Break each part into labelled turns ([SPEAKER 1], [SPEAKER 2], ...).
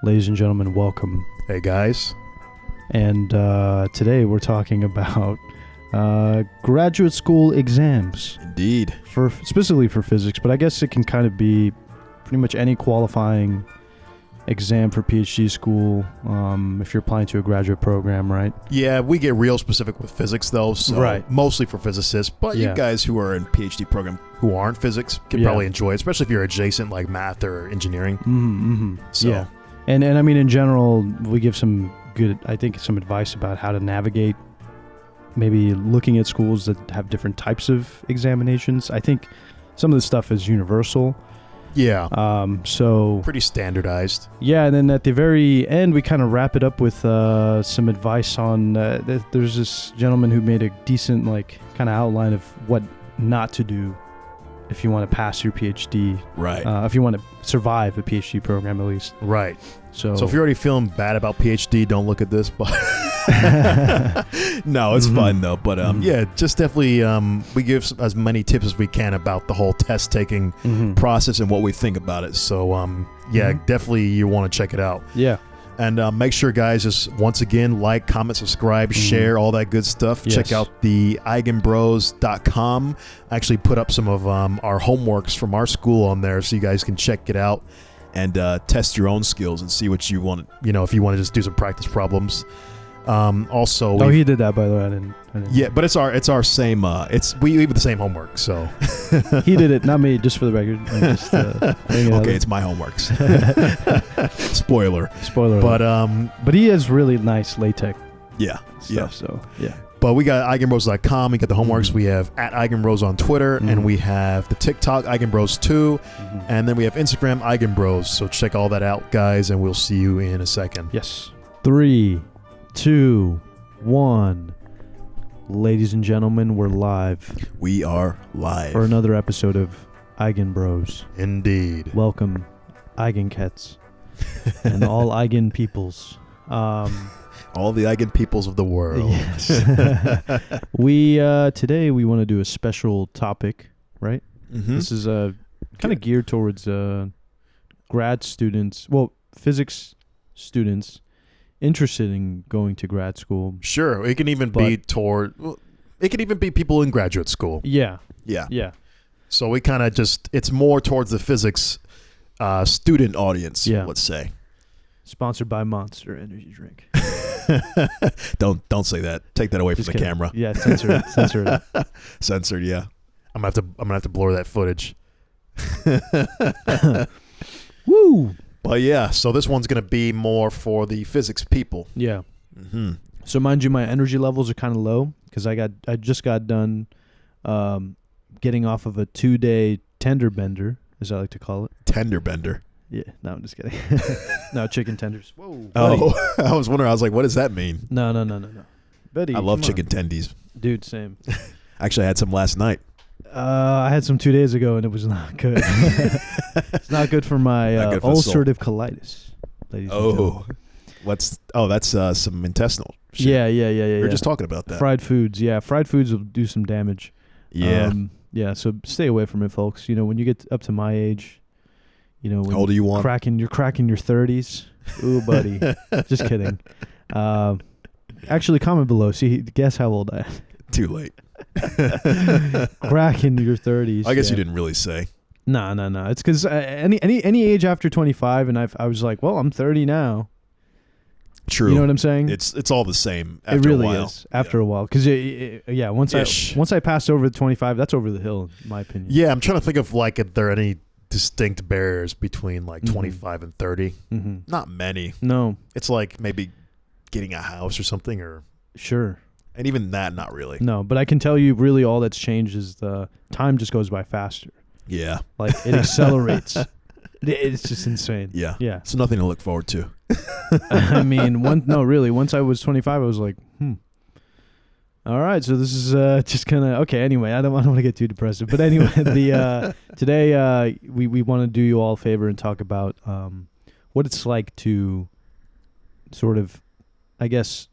[SPEAKER 1] Ladies and gentlemen, welcome.
[SPEAKER 2] Hey guys.
[SPEAKER 1] And today we're talking about graduate school exams.
[SPEAKER 2] Indeed.
[SPEAKER 1] Specifically for physics, but I guess it can kind of be pretty much any qualifying exam for PhD school if you're applying to a graduate program, right?
[SPEAKER 2] Yeah, we get real specific with physics though, so
[SPEAKER 1] right.
[SPEAKER 2] Mostly for physicists, but you guys who are in PhD program who aren't physics can probably enjoy it, especially if you're adjacent like math or engineering. So.
[SPEAKER 1] Yeah. And I mean, in general, we give some good, I think, some advice about how to navigate maybe looking at schools that have different types of examinations. I think some of this stuff is universal.
[SPEAKER 2] Yeah.
[SPEAKER 1] So
[SPEAKER 2] pretty standardized.
[SPEAKER 1] Yeah, and then at the very end, we kind of wrap it up with some advice on, there's this gentleman who made a decent, like, kind of outline of what not to do if you want to pass your PhD. Right. If you want to survive a PhD program, at least.
[SPEAKER 2] Right.
[SPEAKER 1] So
[SPEAKER 2] if you're already feeling bad about PhD, don't look at this. But no, it's fun though. But yeah, just definitely we give as many tips as we can about the whole test taking process and what we think about it. So yeah, definitely you want to check it out.
[SPEAKER 1] Yeah.
[SPEAKER 2] And make sure, guys, just once again, like, comment, subscribe, share, all that good stuff.
[SPEAKER 1] Yes.
[SPEAKER 2] Check out the Eigenbros.com. I actually put up some of our homeworks from our school on there so you guys can check it out and test your own skills and see what you want, if you want to just do some practice problems. Also,
[SPEAKER 1] he did that, by the way. I didn't.
[SPEAKER 2] Yeah, but it's our same. We have the same homework, so
[SPEAKER 1] he did it, not me. Just for the record.
[SPEAKER 2] Okay, it's my homeworks. Spoiler. But
[SPEAKER 1] he has really nice LaTeX.
[SPEAKER 2] Yeah.
[SPEAKER 1] Stuff, So yeah.
[SPEAKER 2] But we got Eigenbros.com. We got the homeworks. We have at Eigenbros on Twitter, and we have the TikTok Eigenbros 2, and then we have Instagram Eigenbros. So check all that out, guys, and we'll see you in a second.
[SPEAKER 1] Yes. 3, 2, 1. Ladies and gentlemen, we're live.
[SPEAKER 2] We are live
[SPEAKER 1] for another episode of Eigenbros.
[SPEAKER 2] Indeed.
[SPEAKER 1] Welcome, Eigencats, and all Eigen peoples.
[SPEAKER 2] All the Eigen peoples of the world.
[SPEAKER 1] Yes. We today we want to do a special topic, right? This is kind of geared towards grad students, physics students interested in going to grad school.
[SPEAKER 2] Sure, it can even be it can even be people in graduate school.
[SPEAKER 1] Yeah.
[SPEAKER 2] So we kind of it's more towards the physics student audience. Yeah. Let's say.
[SPEAKER 1] Sponsored by Monster Energy Drink.
[SPEAKER 2] Don't say that. Take that away from the camera.
[SPEAKER 1] Yeah, censor it.
[SPEAKER 2] Censored. Yeah. I'm gonna have to blur that footage.
[SPEAKER 1] Woo.
[SPEAKER 2] But yeah, so this one's going to be more for the physics people.
[SPEAKER 1] Yeah. So mind you, my energy levels are kind of low because I just got done getting off of a 2-day tender bender, as I like to call it.
[SPEAKER 2] Tender bender?
[SPEAKER 1] Yeah. No, I'm just kidding. No, chicken tenders. Whoa.
[SPEAKER 2] Buddy. Oh, I was wondering. I was like, what does that mean?
[SPEAKER 1] No. Buddy,
[SPEAKER 2] I love chicken tendies.
[SPEAKER 1] Dude, same.
[SPEAKER 2] Actually, I had some last night.
[SPEAKER 1] I had some 2 days ago, and it was not good. It's not good for my ulcerative colitis, ladies and gentlemen.
[SPEAKER 2] That's some intestinal shit.
[SPEAKER 1] Yeah.
[SPEAKER 2] We were just talking about that.
[SPEAKER 1] Fried foods, Fried foods will do some damage.
[SPEAKER 2] Yeah.
[SPEAKER 1] So stay away from it, folks. When you get up to my age, when
[SPEAKER 2] how old do you want?
[SPEAKER 1] You're cracking your 30s. Ooh, buddy. Just kidding. Actually, comment below. See, guess how old I am.
[SPEAKER 2] Too late.
[SPEAKER 1] Crack in your 30s.
[SPEAKER 2] I guess you didn't really say.
[SPEAKER 1] No. It's because any age after 25, and I was like, well, I'm 30 now.
[SPEAKER 2] True.
[SPEAKER 1] You know what I'm saying?
[SPEAKER 2] It's all the same. After
[SPEAKER 1] it really
[SPEAKER 2] a while.
[SPEAKER 1] is after a while because once I pass over the 25, that's over the hill, in my opinion.
[SPEAKER 2] Yeah, I'm trying to think of like if there are any distinct barriers between like 25 and 30. Not many.
[SPEAKER 1] No.
[SPEAKER 2] It's like maybe getting a house or something, or
[SPEAKER 1] sure.
[SPEAKER 2] And even that, not really.
[SPEAKER 1] No, but I can tell you really all that's changed is the time just goes by faster.
[SPEAKER 2] Yeah.
[SPEAKER 1] Like it accelerates. It's just insane.
[SPEAKER 2] Yeah. It's nothing to look forward to.
[SPEAKER 1] I mean, once I was 25, I was like, all right, so this is just kind of, okay, anyway, I don't want to get too depressive. But anyway, today we want to do you all a favor and talk about what it's like to sort of, I guess,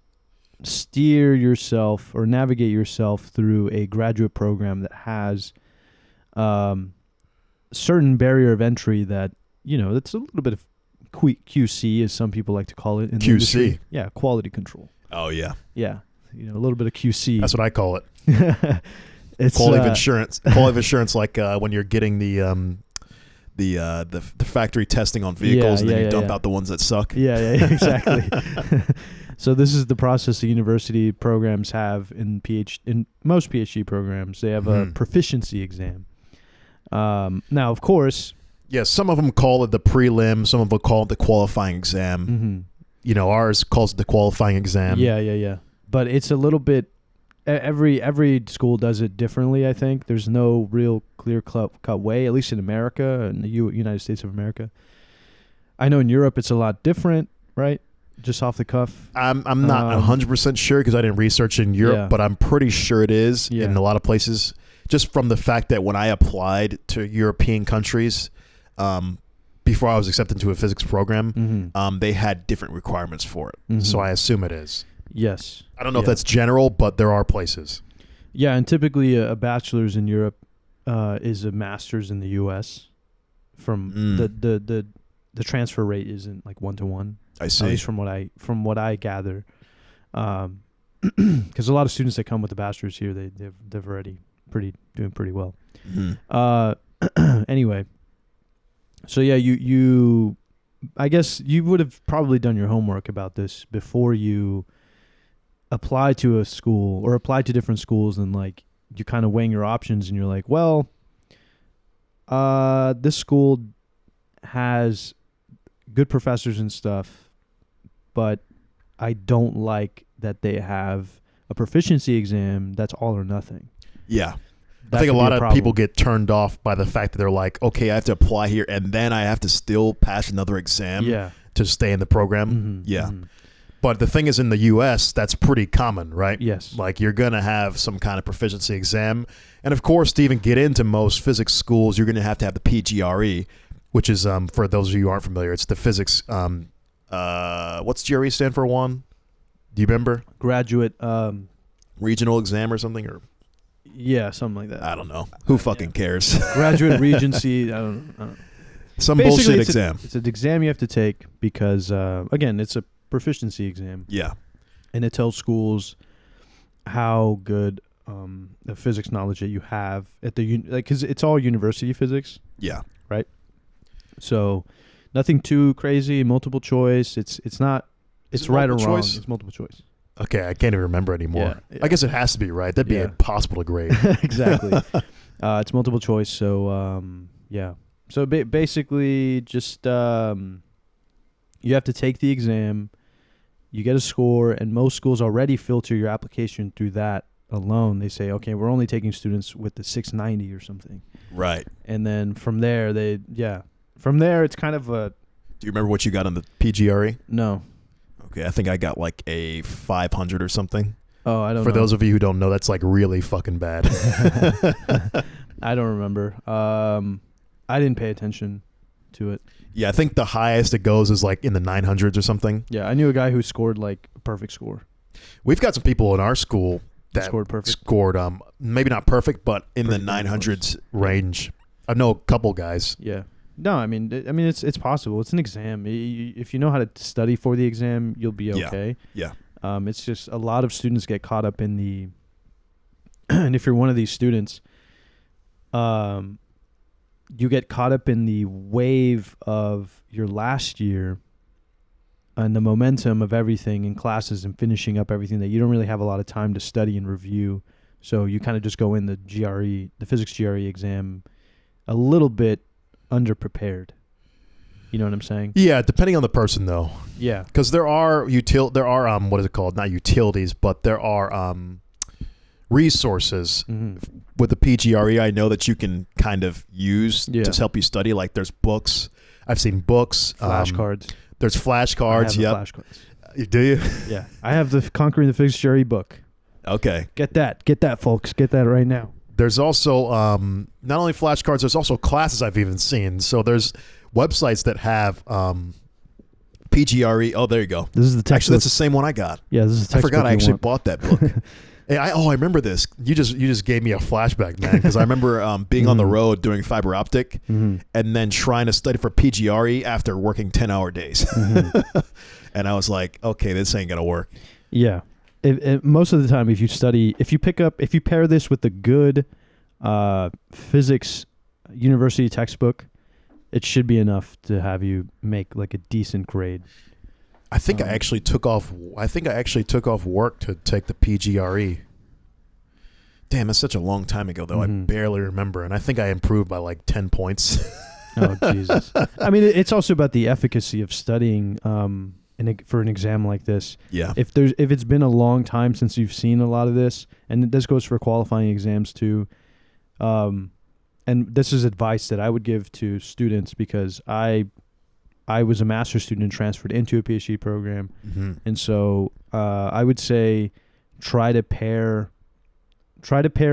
[SPEAKER 1] steer yourself or navigate yourself through a graduate program that has certain barrier of entry that, that's a little bit of QC, as some people like to call it in the
[SPEAKER 2] QC.
[SPEAKER 1] industry. Yeah, quality control.
[SPEAKER 2] Oh yeah,
[SPEAKER 1] Yeah, a little bit of QC.
[SPEAKER 2] that's what I call it.
[SPEAKER 1] It's
[SPEAKER 2] Quality of insurance. Quality of insurance, like when you're getting the factory testing on vehicles, and then you dump out the ones that suck.
[SPEAKER 1] Yeah, exactly. So this is the process the university programs have in most PhD programs. They have a proficiency exam. Now, of course,
[SPEAKER 2] some of them call it the prelim. Some of them call it the qualifying exam. Ours calls it the qualifying exam.
[SPEAKER 1] Yeah. But it's a little bit. Every school does it differently. I think there's no real clear cut way, at least in America and the United States of America. I know in Europe it's a lot different, right? Just off the cuff.
[SPEAKER 2] I'm not 100% sure because I didn't research in Europe, but I'm pretty sure it is in a lot of places. Just from the fact that when I applied to European countries, before I was accepted to a physics program, they had different requirements for it. So I assume it is.
[SPEAKER 1] Yes.
[SPEAKER 2] I don't know if that's general, but there are places.
[SPEAKER 1] Yeah, and typically a bachelor's in Europe is a master's in the U.S. From the transfer rate isn't like 1-to-1.
[SPEAKER 2] I see.
[SPEAKER 1] At least from what I gather, because a lot of students that come with the bachelor's here, they've already doing pretty well. Anyway, so yeah, you I guess you would have probably done your homework about this before you apply to a school or apply to different schools, and like you're kind of weighing your options, and you're like, well, this school has good professors and stuff, but I don't like that they have a proficiency exam that's all or nothing.
[SPEAKER 2] Yeah. I think a lot of people get turned off by the fact that they're like, okay, I have to apply here and then I have to still pass another exam to stay in the program. But the thing is, in the U.S., that's pretty common, right?
[SPEAKER 1] Yes.
[SPEAKER 2] Like, you're going to have some kind of proficiency exam. And, of course, to even get into most physics schools, you're going to have the PGRE, which is, for those of you who aren't familiar, it's the physics, what's GRE stand for, Juan? Do you remember?
[SPEAKER 1] Graduate.
[SPEAKER 2] Regional exam or something? Or
[SPEAKER 1] yeah, something like that.
[SPEAKER 2] I don't know. Who fucking cares?
[SPEAKER 1] Graduate Regency. I don't know.
[SPEAKER 2] Some basically, bullshit exam.
[SPEAKER 1] It's an exam you have to take because, again, it's a proficiency exam.
[SPEAKER 2] Yeah.
[SPEAKER 1] And it tells schools how good the physics knowledge that you have at the because it's all university physics.
[SPEAKER 2] Yeah.
[SPEAKER 1] Right. So nothing too crazy. Multiple choice. It's not. It's right or wrong. It's multiple choice.
[SPEAKER 2] Okay, I can't even remember anymore. Yeah. I guess it has to be, right? That'd be impossible to grade.
[SPEAKER 1] Exactly. It's multiple choice. So yeah. So basically, just you have to take the exam. You get a score, and most schools already filter your application through that alone. They say, okay, we're only taking students with the 690 or something.
[SPEAKER 2] Right.
[SPEAKER 1] And then from there, from there, it's kind of a...
[SPEAKER 2] Do you remember what you got on the PGRE?
[SPEAKER 1] No.
[SPEAKER 2] Okay, I think I got like a 500 or something.
[SPEAKER 1] Oh, I don't know.
[SPEAKER 2] For those of you who don't know, that's like really fucking bad.
[SPEAKER 1] I don't remember. I didn't pay attention to it.
[SPEAKER 2] Yeah, I think the highest it goes is like in the 900s or something.
[SPEAKER 1] Yeah, I knew a guy who scored like a perfect score.
[SPEAKER 2] We've got some people in our school that
[SPEAKER 1] scored perfect.
[SPEAKER 2] Maybe not perfect, but in the 900s range. I know a couple guys.
[SPEAKER 1] Yeah. No, I mean it's possible. It's an exam. If you know how to study for the exam, you'll be okay.
[SPEAKER 2] Yeah.
[SPEAKER 1] It's just a lot of students get caught up in the and if you're one of these students, you get caught up in the wave of your last year and the momentum of everything in classes and finishing up everything that you don't really have a lot of time to study and review. So you kind of just go in the physics GRE exam a little bit underprepared. You know what I'm saying?
[SPEAKER 2] Yeah, depending on the person though.
[SPEAKER 1] Yeah.
[SPEAKER 2] Because there are what is it called? Not utilities, but there are resources with the PGRE I know that you can kind of use to help you study. Like there's books. I've seen books.
[SPEAKER 1] Flashcards.
[SPEAKER 2] There's flashcards.
[SPEAKER 1] Yep. Flashcards.
[SPEAKER 2] Do you?
[SPEAKER 1] Yeah. I have the Conquering the Physics GRE book.
[SPEAKER 2] Okay.
[SPEAKER 1] Get that, folks. Get that right now.
[SPEAKER 2] There's also not only flashcards, there's also classes I've even seen. So there's websites that have PGRE. Oh, there you go.
[SPEAKER 1] This is the textbook.
[SPEAKER 2] Actually, that's the same one I got.
[SPEAKER 1] Yeah, this is the textbook.
[SPEAKER 2] I forgot I actually bought that book. Hey, I remember this. You just gave me a flashback, man, because I remember being on the road doing fiber optic and then trying to study for PGRE after working 10-hour days. And I was like, okay, this ain't going to work.
[SPEAKER 1] Yeah. Most of the time, if you pair this with the good physics university textbook, it should be enough to have you make like a decent grade.
[SPEAKER 2] I think I actually took off work to take the PGRE. Damn, that's such a long time ago, though. I barely remember, and I think I improved by like 10 points.
[SPEAKER 1] Oh, Jesus. I mean, it's also about the efficacy of studying for an exam like this.
[SPEAKER 2] Yeah.
[SPEAKER 1] If it's been a long time since you've seen a lot of this, and this goes for qualifying exams too, and this is advice that I would give to students because I was a master's student and transferred into a PhD program. And so I would say try to pair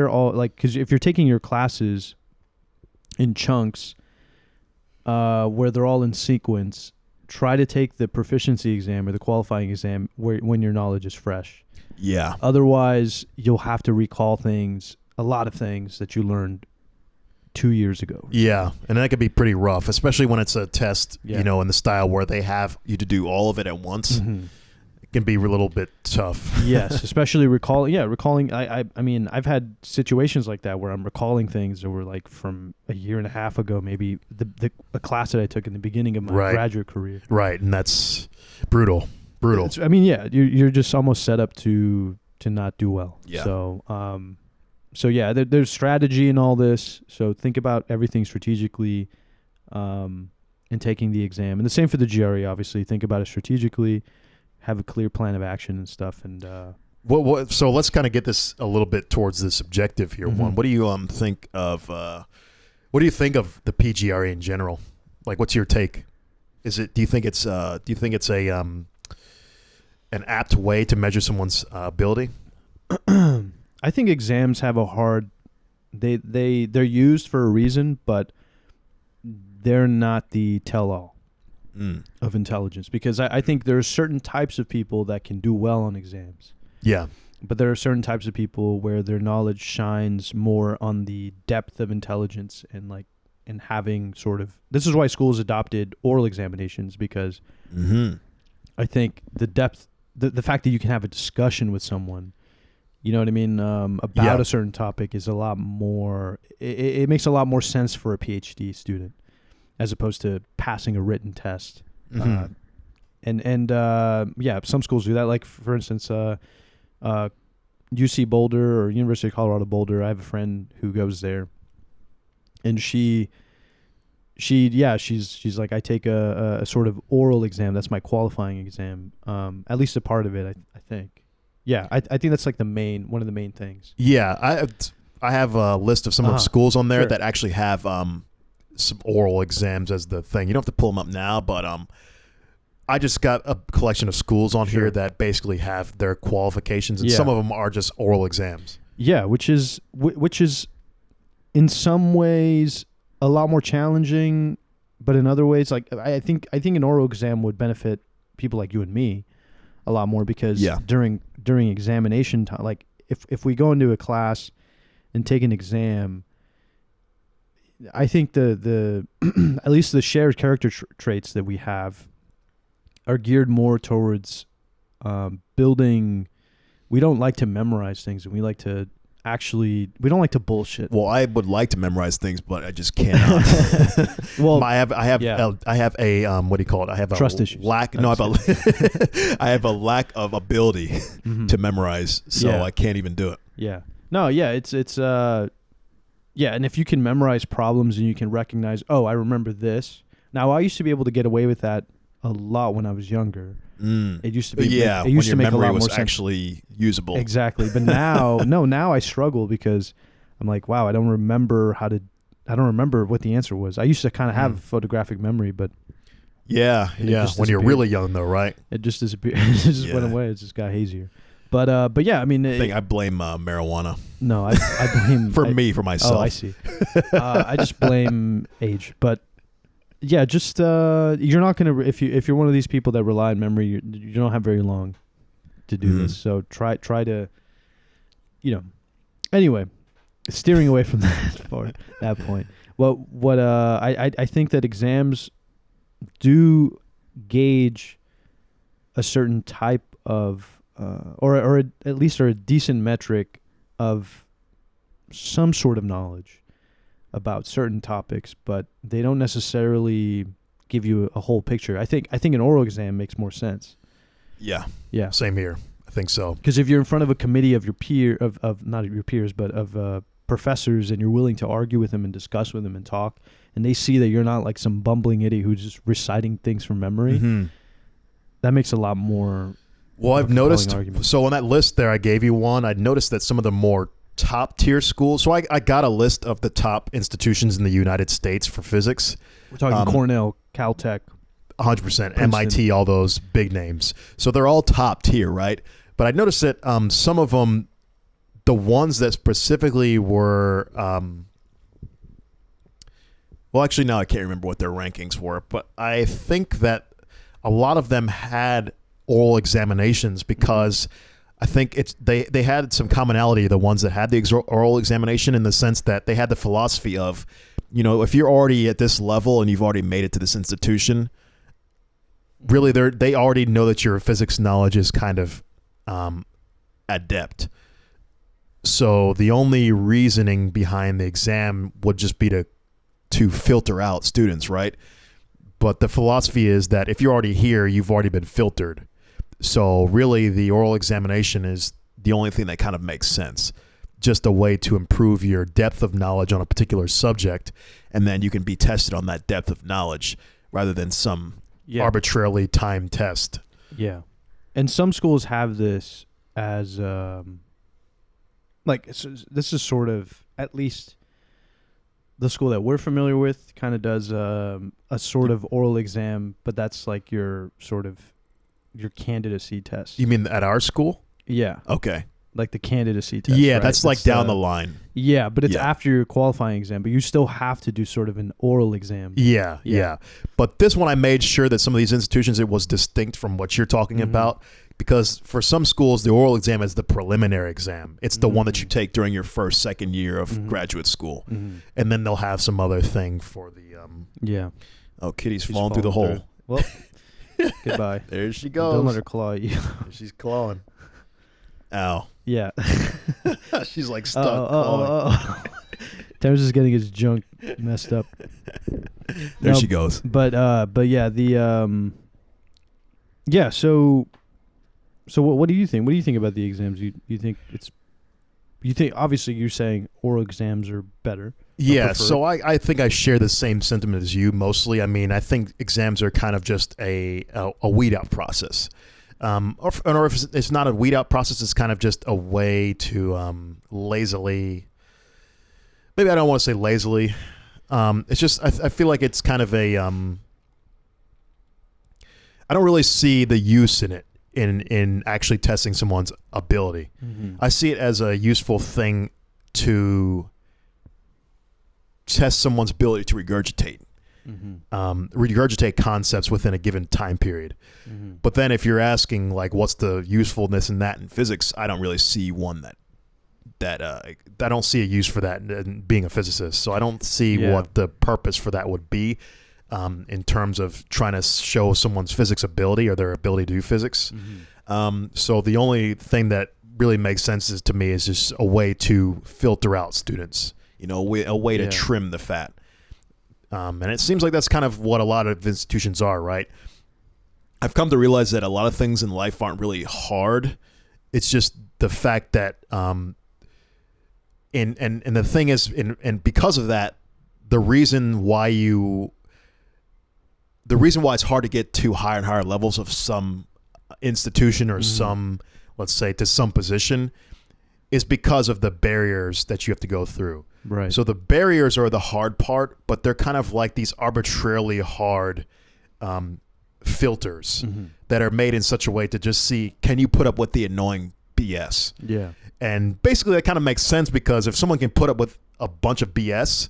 [SPEAKER 1] all, like, because if you're taking your classes in chunks where they're all in sequence, try to take the proficiency exam or the qualifying exam when your knowledge is fresh.
[SPEAKER 2] Yeah.
[SPEAKER 1] Otherwise, you'll have to recall a lot of things that you learned 2 years ago.
[SPEAKER 2] Yeah, and that could be pretty rough, especially when it's a test,
[SPEAKER 1] Yeah.
[SPEAKER 2] in the style where they have you to do all of it at once. It can be a little bit tough.
[SPEAKER 1] Yes, especially recalling. Yeah, recalling. I mean, I've had situations like that where I'm recalling things that were like from a year and a half ago, maybe a class that I took in the beginning of my graduate career.
[SPEAKER 2] Right, and that's brutal.
[SPEAKER 1] I mean, yeah, you're just almost set up to not do well.
[SPEAKER 2] Yeah.
[SPEAKER 1] So yeah, there's strategy in all this. So think about everything strategically, in taking the exam, and the same for the GRE. Obviously, think about it strategically, have a clear plan of action and stuff. And
[SPEAKER 2] so let's kind of get this a little bit towards this objective here. Juan, what do you think of? What do you think of the PGRE in general? Like, what's your take? Do you think it's a an apt way to measure someone's ability?
[SPEAKER 1] I think exams have a hard. They're used for a reason, but they're not the tell-all of intelligence, because I think there are certain types of people that can do well on exams.
[SPEAKER 2] Yeah.
[SPEAKER 1] But there are certain types of people where their knowledge shines more on the depth of intelligence and having sort of. This is why schools adopted oral examinations, because I think the depth, the fact that you can have a discussion with someone, you know what I mean, about a certain topic is a lot more. It makes a lot more sense for a PhD student as opposed to passing a written test. Yeah, some schools do that. Like, for instance, UC Boulder or University of Colorado Boulder. I have a friend who goes there, and she's like, I take a sort of oral exam. That's my qualifying exam. At least a part of it, I think. Yeah, I think that's like one of the main things.
[SPEAKER 2] Yeah, I have a list of some of schools on there that actually have some oral exams as the thing. You don't have to pull them up now, but I just got a collection of schools on here that basically have their qualifications, and some of them are just oral exams. Yeah,
[SPEAKER 1] which is in some ways a lot more challenging, but in other ways, like I think an oral exam would benefit people like you and me a lot more, because during examination time, like if we go into a class and take an exam, I think the at least the shared character traits that we have are geared more towards building. We don't like to memorize things, and we don't like to bullshit.
[SPEAKER 2] Well, I would like to memorize things, but I just cannot. Well, I have a what do you call it? I have
[SPEAKER 1] trust
[SPEAKER 2] a
[SPEAKER 1] issues.
[SPEAKER 2] lack. No, I have a lack of ability to memorize, so I can't even do it.
[SPEAKER 1] Yeah. No. Yeah. It's and if you can memorize problems and you can recognize, oh, I remember this. Now, I used to be able to get away with that a lot when I was younger. It used to be, it used to make a lot more sense.
[SPEAKER 2] Actually usable.
[SPEAKER 1] Exactly. But now, now I struggle, because I'm like, wow, I don't remember what the answer was. I used to kind of have photographic memory, but
[SPEAKER 2] when you're really young, though, right?
[SPEAKER 1] It just disappeared. It just went away. It just got hazier. But yeah, I mean,
[SPEAKER 2] I blame marijuana.
[SPEAKER 1] No, I blame
[SPEAKER 2] for myself.
[SPEAKER 1] Oh, I see. I just blame age, but. Yeah, just you're not gonna if you're one of these people that rely on memory, you don't have very long to do this. So try to Anyway, steering away from that point. What I think that exams do gauge a certain type of or at least are a decent metric of some sort of knowledge about certain topics, but they don't necessarily give you a whole picture. I think an oral exam makes more sense.
[SPEAKER 2] Yeah.
[SPEAKER 1] Yeah.
[SPEAKER 2] Same here. I think so.
[SPEAKER 1] Because if you're in front of a committee of your of not your peers, but of professors, and you're willing to argue with them and discuss with them and talk, and they see that you're not like some bumbling idiot who's just reciting things from memory, that makes a lot more.
[SPEAKER 2] Well, I've noticed.
[SPEAKER 1] Argument.
[SPEAKER 2] So on that list there, I gave you one. I noticed that some of the more top tier schools. So I got a list of the top institutions in the United States for physics.
[SPEAKER 1] We're talking Cornell, Caltech,
[SPEAKER 2] 100%, MIT, all those big names. So they're all top tier, right? But I noticed that some of them, the ones that specifically were, well, actually, now I can't remember what their rankings were, but I think that a lot of them had oral examinations because I think they had some commonality, the ones that had the oral examination, in the sense that they had the philosophy of, if you're already at this level and you've already made it to this institution, really they already know that your physics knowledge is kind of adept. So the only reasoning behind the exam would just be to filter out students, right? But the philosophy is that if you're already here, you've already been filtered. So really the oral examination is the only thing that kind of makes sense. Just a way to improve your depth of knowledge on a particular subject, and then you can be tested on that depth of knowledge rather than some arbitrarily timed test.
[SPEAKER 1] Yeah. And some schools have this as this is sort of, at least the school that we're familiar with kind of does a sort of oral exam, but that's like your candidacy test.
[SPEAKER 2] You mean at our school?
[SPEAKER 1] Yeah.
[SPEAKER 2] Okay.
[SPEAKER 1] Like the candidacy test.
[SPEAKER 2] Yeah,
[SPEAKER 1] right?
[SPEAKER 2] that's like down the line.
[SPEAKER 1] Yeah, but it's after your qualifying exam, but you still have to do sort of an oral exam.
[SPEAKER 2] Yeah. But this one, I made sure that some of these institutions, it was distinct from what you're talking about, because for some schools, the oral exam is the preliminary exam. It's the one that you take during your second year of graduate school. And then they'll have some other thing for the... Oh, Kitty's falling through the hole.
[SPEAKER 1] Well, goodbye.
[SPEAKER 2] There she goes.
[SPEAKER 1] Don't let her claw at you.
[SPEAKER 2] She's clawing. Ow.
[SPEAKER 1] Yeah.
[SPEAKER 2] She's like stuck.
[SPEAKER 1] Terence is getting his junk messed up.
[SPEAKER 2] There she goes.
[SPEAKER 1] But yeah, the yeah. So what do you think? What do you think about the exams? You think obviously you're saying oral exams are better.
[SPEAKER 2] Yeah, so I think I share the same sentiment as you mostly. I mean, I think exams are kind of just a weed out process. Or if it's not a weed out process, it's kind of just a way to lazily. Maybe I don't want to say lazily. It's just I feel like it's kind of a. I don't really see the use in it in actually testing someone's ability. I see it as a useful thing to test someone's ability to regurgitate. Regurgitate concepts within a given time period. But then if you're asking like what's the usefulness in that in physics, I don't really see one that I don't see a use for that in being a physicist. So I don't see what the purpose for that would be in terms of trying to show someone's physics ability or their ability to do physics. So the only thing that really makes sense to me is just a way to filter out students, a way to trim the fat. And it seems like that's kind of what a lot of institutions are, right? I've come to realize that a lot of things in life aren't really hard. It's just the fact that, and the thing is, and because of that, the reason why it's hard to get to higher and higher levels of some institution or some, let's say, to some position, is because of the barriers that you have to go through.
[SPEAKER 1] Right.
[SPEAKER 2] So the barriers are the hard part, but they're kind of like these arbitrarily hard filters that are made in such a way to just see, can you put up with the annoying BS?
[SPEAKER 1] Yeah.
[SPEAKER 2] And basically that kind of makes sense, because if someone can put up with a bunch of BS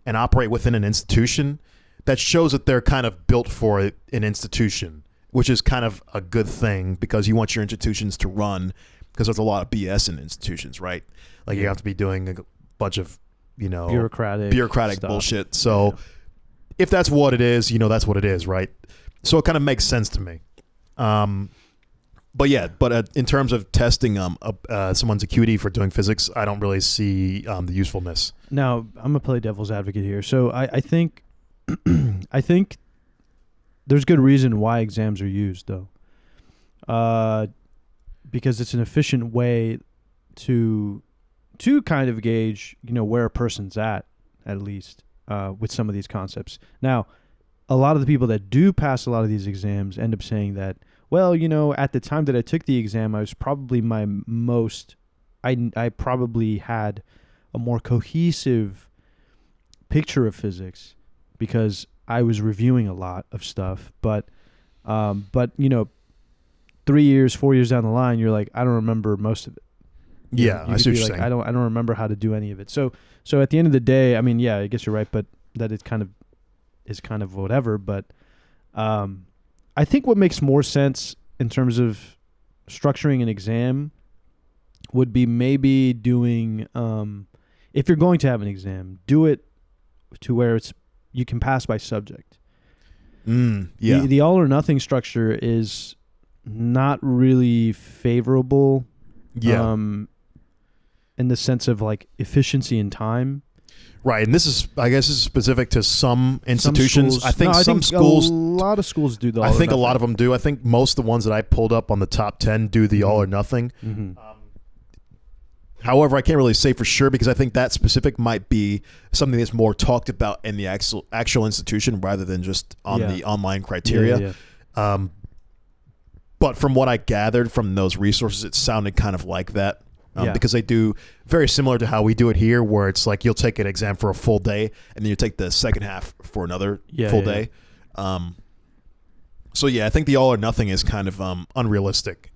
[SPEAKER 2] and operate within an institution, that shows that they're kind of built for an institution, which is kind of a good thing, because you want your institutions to run because there's a lot of BS in institutions, right? Like you have to be doing a bunch of, bureaucratic
[SPEAKER 1] stuff.
[SPEAKER 2] bullshit. So if that's what it is, that's what it is, right? So it kind of makes sense to me. But in terms of testing someone's acuity for doing physics, I don't really see the usefulness.
[SPEAKER 1] Now, I'm gonna play devil's advocate here. So I think I think there's good reason why exams are used, though, because it's an efficient way to kind of gauge, where a person's at least with some of these concepts. Now, a lot of the people that do pass a lot of these exams end up saying that, well, at the time that I took the exam, I was probably I probably had a more cohesive picture of physics because I was reviewing a lot of stuff. But 3 years, 4 years down the line, you're like, I don't remember most of it.
[SPEAKER 2] Yeah, I see what you're saying.
[SPEAKER 1] I don't remember how to do any of it. So at the end of the day, I mean, yeah, I guess you're right, but that is kind of whatever. But I think what makes more sense in terms of structuring an exam would be maybe doing, if you're going to have an exam, do it to where you can pass by subject.
[SPEAKER 2] Yeah.
[SPEAKER 1] The all or nothing structure is not really favorable.
[SPEAKER 2] Yeah.
[SPEAKER 1] In the sense of like efficiency and time.
[SPEAKER 2] Right, and I guess this is specific to some institutions.
[SPEAKER 1] I think
[SPEAKER 2] schools,
[SPEAKER 1] a lot of schools do the all
[SPEAKER 2] I think
[SPEAKER 1] or
[SPEAKER 2] a lot of them do. I think most of the ones that I pulled up on the top 10 do the all or nothing.
[SPEAKER 1] Mm-hmm.
[SPEAKER 2] However, I can't really say for sure because I think that specific might be something that's more talked about in the actual institution rather than just on the online criteria.
[SPEAKER 1] Yeah.
[SPEAKER 2] But from what I gathered from those resources, it sounded kind of like that. Because they do very similar to how we do it here, where it's like you'll take an exam for a full day and then you take the second half for another full day. So I think the all or nothing is kind of unrealistic.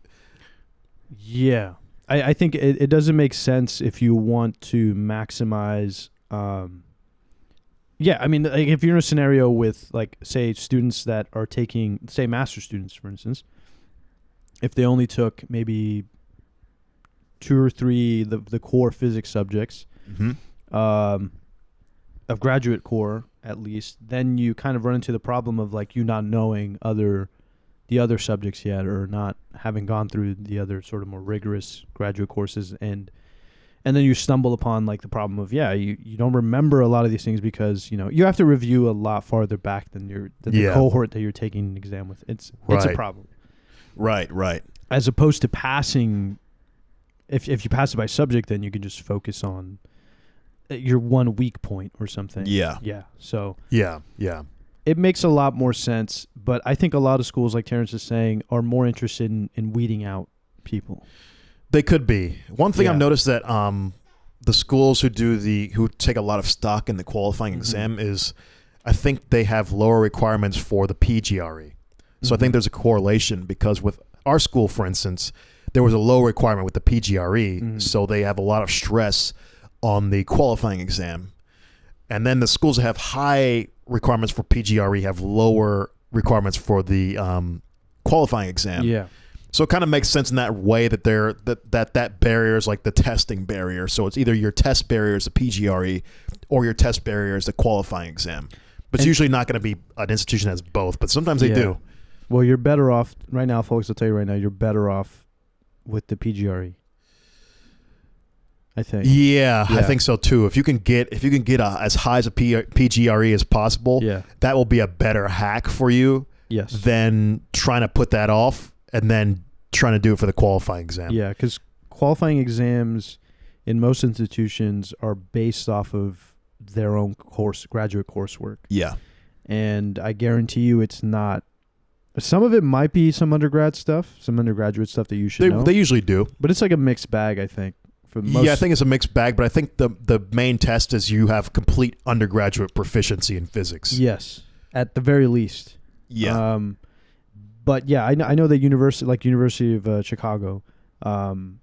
[SPEAKER 1] Yeah. I think it doesn't make sense if you want to maximize. I mean, like if you're in a scenario with, like, say, students that are taking, say, master's students, for instance, if they only took maybe 2 or 3 the core physics subjects of graduate core at least, then you kind of run into the problem of like you not knowing the other subjects yet, or not having gone through the other sort of more rigorous graduate courses, and then you stumble upon like the problem of you don't remember a lot of these things because you have to review a lot farther back than the cohort that you're taking an exam with. It's a problem.
[SPEAKER 2] Right.
[SPEAKER 1] As opposed to passing. If you pass it by subject, then you can just focus on your one weak point or something.
[SPEAKER 2] Yeah.
[SPEAKER 1] So
[SPEAKER 2] yeah.
[SPEAKER 1] It makes a lot more sense, but I think a lot of schools, like Terence is saying, are more interested in weeding out people.
[SPEAKER 2] They could be. One thing I've noticed that the schools who take a lot of stock in the qualifying exam is, I think they have lower requirements for the PGRE. So I think there's a correlation because with our school, for instance, there was a low requirement with the PGRE, so they have a lot of stress on the qualifying exam. And then the schools that have high requirements for PGRE have lower requirements for the qualifying exam.
[SPEAKER 1] Yeah.
[SPEAKER 2] So it kind of makes sense in that way that that barrier is like the testing barrier. So it's either your test barrier is the PGRE or your test barrier is the qualifying exam. But it's usually not going to be an institution that has both, but sometimes they do.
[SPEAKER 1] Well, you're better off right now, folks. I'll tell you right now, you're better off with the PGRE, I think.
[SPEAKER 2] Yeah, I think so too. If you can get as high as a PGRE as possible, that will be a better hack for you.
[SPEAKER 1] Yes.
[SPEAKER 2] Than trying to put that off and then trying to do it for the qualifying exam.
[SPEAKER 1] Yeah, because qualifying exams in most institutions are based off of their own graduate coursework.
[SPEAKER 2] Yeah.
[SPEAKER 1] And I guarantee you it's not. Some of it might be some undergraduate stuff that you should know.
[SPEAKER 2] They usually do.
[SPEAKER 1] But it's like a mixed bag, I think. For most.
[SPEAKER 2] I think it's a mixed bag, but I think the main test is you have complete undergraduate proficiency in physics.
[SPEAKER 1] Yes, at the very least.
[SPEAKER 2] Yeah.
[SPEAKER 1] But yeah, I know that University of Chicago, UC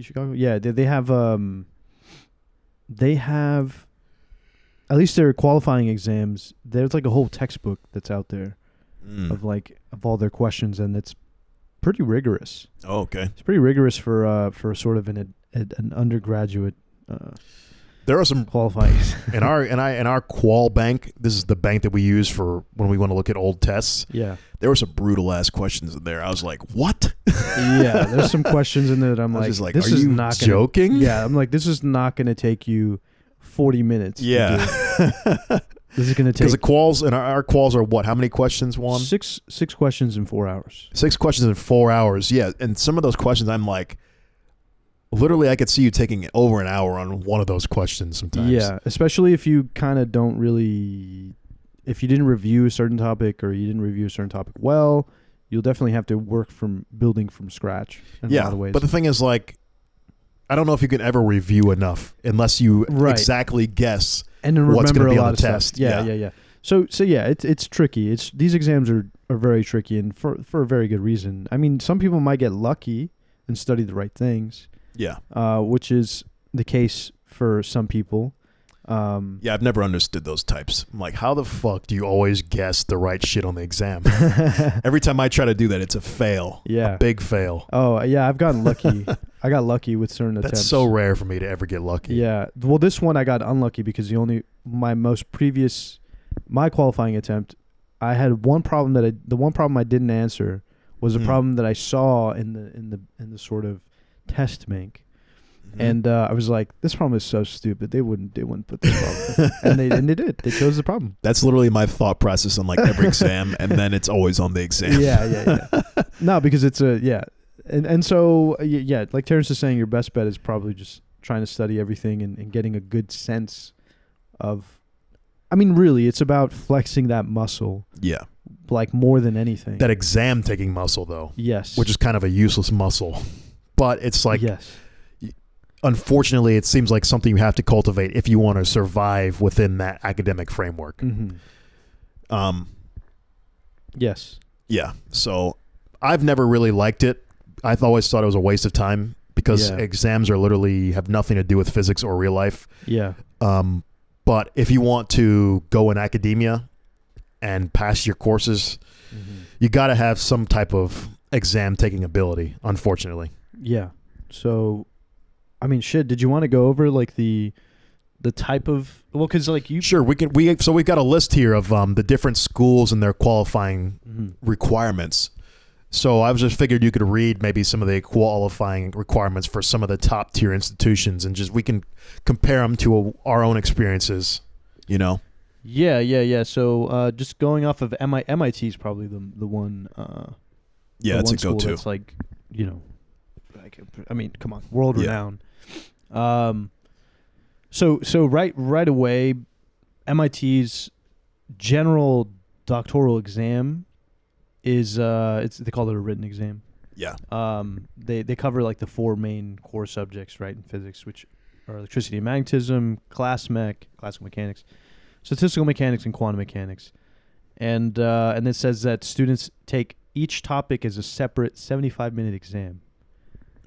[SPEAKER 1] Chicago. Yeah, they have at least their qualifying exams. There's like a whole textbook that's out there of all their questions, and it's pretty rigorous.
[SPEAKER 2] Oh, okay.
[SPEAKER 1] It's pretty rigorous for sort of an undergraduate.
[SPEAKER 2] There are some
[SPEAKER 1] qualifying
[SPEAKER 2] in our qual bank. This is the bank that we use for when we want to look at old tests.
[SPEAKER 1] Yeah,
[SPEAKER 2] there were some brutal ass questions in there. I was like, "What?"
[SPEAKER 1] Yeah, there's some questions in there that I'm like,
[SPEAKER 2] "This is not joking."
[SPEAKER 1] Yeah, I'm like, this is not going to take you 40 minutes.
[SPEAKER 2] Yeah,
[SPEAKER 1] this is going to take
[SPEAKER 2] because the quals and our quals are what? How many questions? One
[SPEAKER 1] six questions in 4 hours.
[SPEAKER 2] 6 questions in 4 hours. Yeah, and some of those questions, I'm like. Literally, I could see you taking over an hour on one of those questions sometimes.
[SPEAKER 1] Yeah, especially if you kind of don't really, if you didn't review a certain topic or you didn't review a certain topic well, you'll definitely have to work from building from scratch in a lot of ways.
[SPEAKER 2] But the thing is, like, I don't know if you can ever review enough unless you exactly guess
[SPEAKER 1] and then
[SPEAKER 2] what's going to be on the
[SPEAKER 1] test. Yeah. So yeah, it's tricky. These exams are very tricky and for a very good reason. I mean, some people might get lucky and study the right things.
[SPEAKER 2] Yeah.
[SPEAKER 1] Which is the case for some people.
[SPEAKER 2] Yeah, I've never understood those types. I'm like, how the fuck do you always guess the right shit on the exam? Every time I try to do that, it's a fail.
[SPEAKER 1] Yeah.
[SPEAKER 2] A big fail.
[SPEAKER 1] Oh, yeah, I've gotten lucky. I got lucky with certain attempts.
[SPEAKER 2] That's so rare for me to ever get lucky.
[SPEAKER 1] Yeah. Well, this one I got unlucky because my qualifying attempt, I had one problem the one problem I didn't answer was a problem that I saw in the sort of test bank. And I was like, this problem is so stupid. They wouldn't put this problem. and they did. They chose the problem.
[SPEAKER 2] That's literally my thought process on like every exam, and then it's always on the exam.
[SPEAKER 1] Yeah. No, because it's and so like Terence is saying, your best bet is probably just trying to study everything and getting a good sense of. I mean, really, it's about flexing that muscle.
[SPEAKER 2] Yeah.
[SPEAKER 1] Like more than anything.
[SPEAKER 2] That exam taking muscle, though.
[SPEAKER 1] Yes.
[SPEAKER 2] Which is kind of a useless muscle. But it's like,
[SPEAKER 1] yes.
[SPEAKER 2] Unfortunately, it seems like something you have to cultivate if you want to survive within that academic framework.
[SPEAKER 1] Mm-hmm. Yes.
[SPEAKER 2] Yeah. So I've never really liked it. I've always thought it was a waste of time because exams are literally have nothing to do with physics or real life.
[SPEAKER 1] Yeah.
[SPEAKER 2] But if you want to go in academia and pass your courses, you got to have some type of exam taking ability, unfortunately.
[SPEAKER 1] Yeah. So, I mean, shit, did you want to go over like the type of, well, because like you.
[SPEAKER 2] Sure, we've got a list here of the different schools and their qualifying requirements. So I was just figured you could read maybe some of the qualifying requirements for some of the top tier institutions and just we can compare them to our own experiences, you know?
[SPEAKER 1] Yeah. So just going off of MIT is probably the one.
[SPEAKER 2] Yeah, it's a go-to.
[SPEAKER 1] It's like, you know, like, I mean, come on, world renowned. So right away, MIT's general doctoral exam is they call it a written exam.
[SPEAKER 2] Yeah.
[SPEAKER 1] They cover like the 4 main core subjects, right, in physics, which are electricity and magnetism, classical mechanics, statistical mechanics, and quantum mechanics. And it says that students take each topic as a separate 75-minute exam.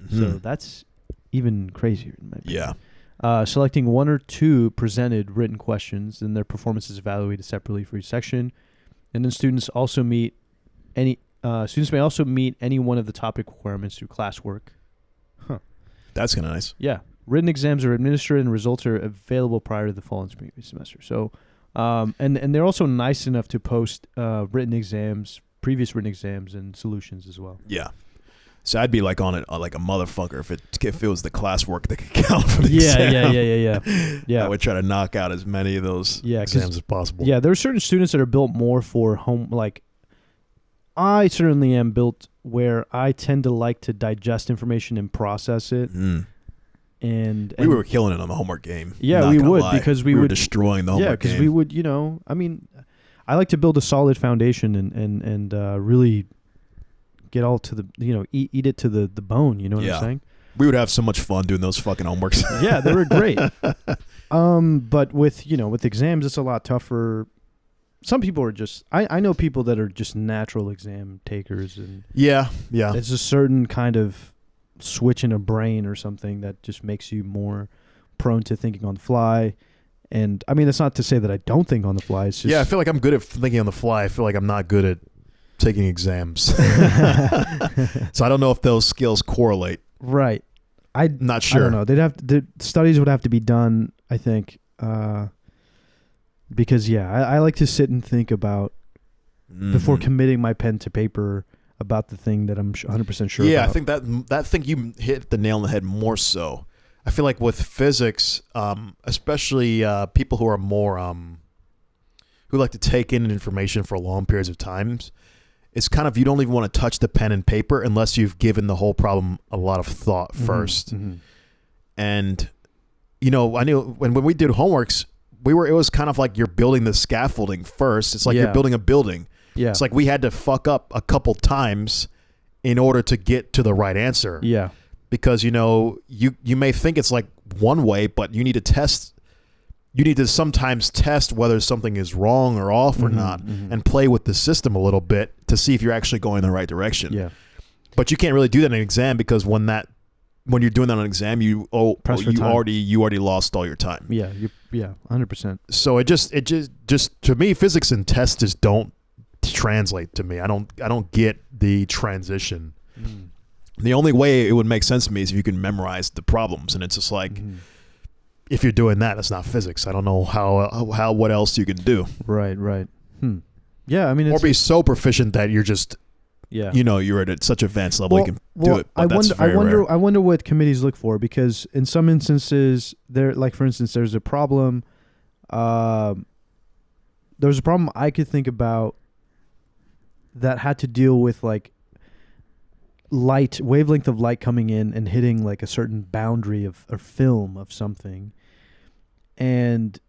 [SPEAKER 1] So that's even crazier in my opinion. Yeah. Selecting 1 or 2 presented written questions, and their performance is evaluated separately for each section. And then students may also meet any one of the topic requirements through classwork. Huh.
[SPEAKER 2] That's kind of nice.
[SPEAKER 1] Yeah. Written exams are administered and results are available prior to the fall and spring semester. So, and they're also nice enough to post previous written exams and solutions as well.
[SPEAKER 2] Yeah. So I'd be like on it like a motherfucker if it was the classwork that could count for the exam. Yeah. I would try to knock out as many of those exams as possible.
[SPEAKER 1] Yeah, there are certain students that are built more for home. Like, I certainly am built where I tend to like to digest information and process it. And
[SPEAKER 2] we were killing it on the homework game.
[SPEAKER 1] Yeah, we would because we
[SPEAKER 2] were
[SPEAKER 1] would
[SPEAKER 2] destroying the homework game.
[SPEAKER 1] Yeah, because we would, I mean, I like to build a solid foundation and really get all to the, eat it to the bone. You know what I'm saying?
[SPEAKER 2] We would have so much fun doing those fucking homeworks.
[SPEAKER 1] Yeah, they were great. But with exams, it's a lot tougher. Some people are just, I know people that are just natural exam takers. And
[SPEAKER 2] yeah.
[SPEAKER 1] It's a certain kind of switch in a brain or something that just makes you more prone to thinking on the fly. And I mean, that's not to say that I don't think on the fly. It's just,
[SPEAKER 2] I feel like I'm good at thinking on the fly. I feel like I'm not good at taking exams. So I don't know if those skills correlate.
[SPEAKER 1] Right. I'm
[SPEAKER 2] not sure.
[SPEAKER 1] I don't know. The studies would have to be done, I think, because I like to sit and think about before committing my pen to paper about the thing that I'm 100% sure about.
[SPEAKER 2] Yeah, I think that thing you hit the nail on the head more so. I feel like with physics, especially people who are more who like to take in information for long periods of times, it's kind of, you don't even want to touch the pen and paper unless you've given the whole problem a lot of thought first. Mm-hmm. And I knew when we did homeworks, it was kind of like you're building the scaffolding first. It's like you're building a building. Yeah. It's like we had to fuck up a couple times in order to get to the right answer.
[SPEAKER 1] Yeah.
[SPEAKER 2] Because you may think it's like one way, but you need to test. You need to sometimes test whether something is wrong or off or not, and play with the system a little bit to see if you're actually going in the right direction.
[SPEAKER 1] Yeah.
[SPEAKER 2] But you can't really do that in an exam, because when you're doing that on an exam, you already lost all your time.
[SPEAKER 1] Yeah. 100%.
[SPEAKER 2] So it just to me, physics and tests just don't translate to me. I don't get the transition. The only way it would make sense to me is if you can memorize the problems, and it's just like, if you're doing that, it's not physics. I don't know how what else you can do.
[SPEAKER 1] Right. Yeah, I mean,
[SPEAKER 2] or be so proficient that you're just, you're at such advanced level you can do it. But
[SPEAKER 1] I wonder what committees look for, because in some instances, for instance, there's a problem. There was a problem I could think about that had to deal with like wavelength of light coming in and hitting like a certain boundary of a film of something, and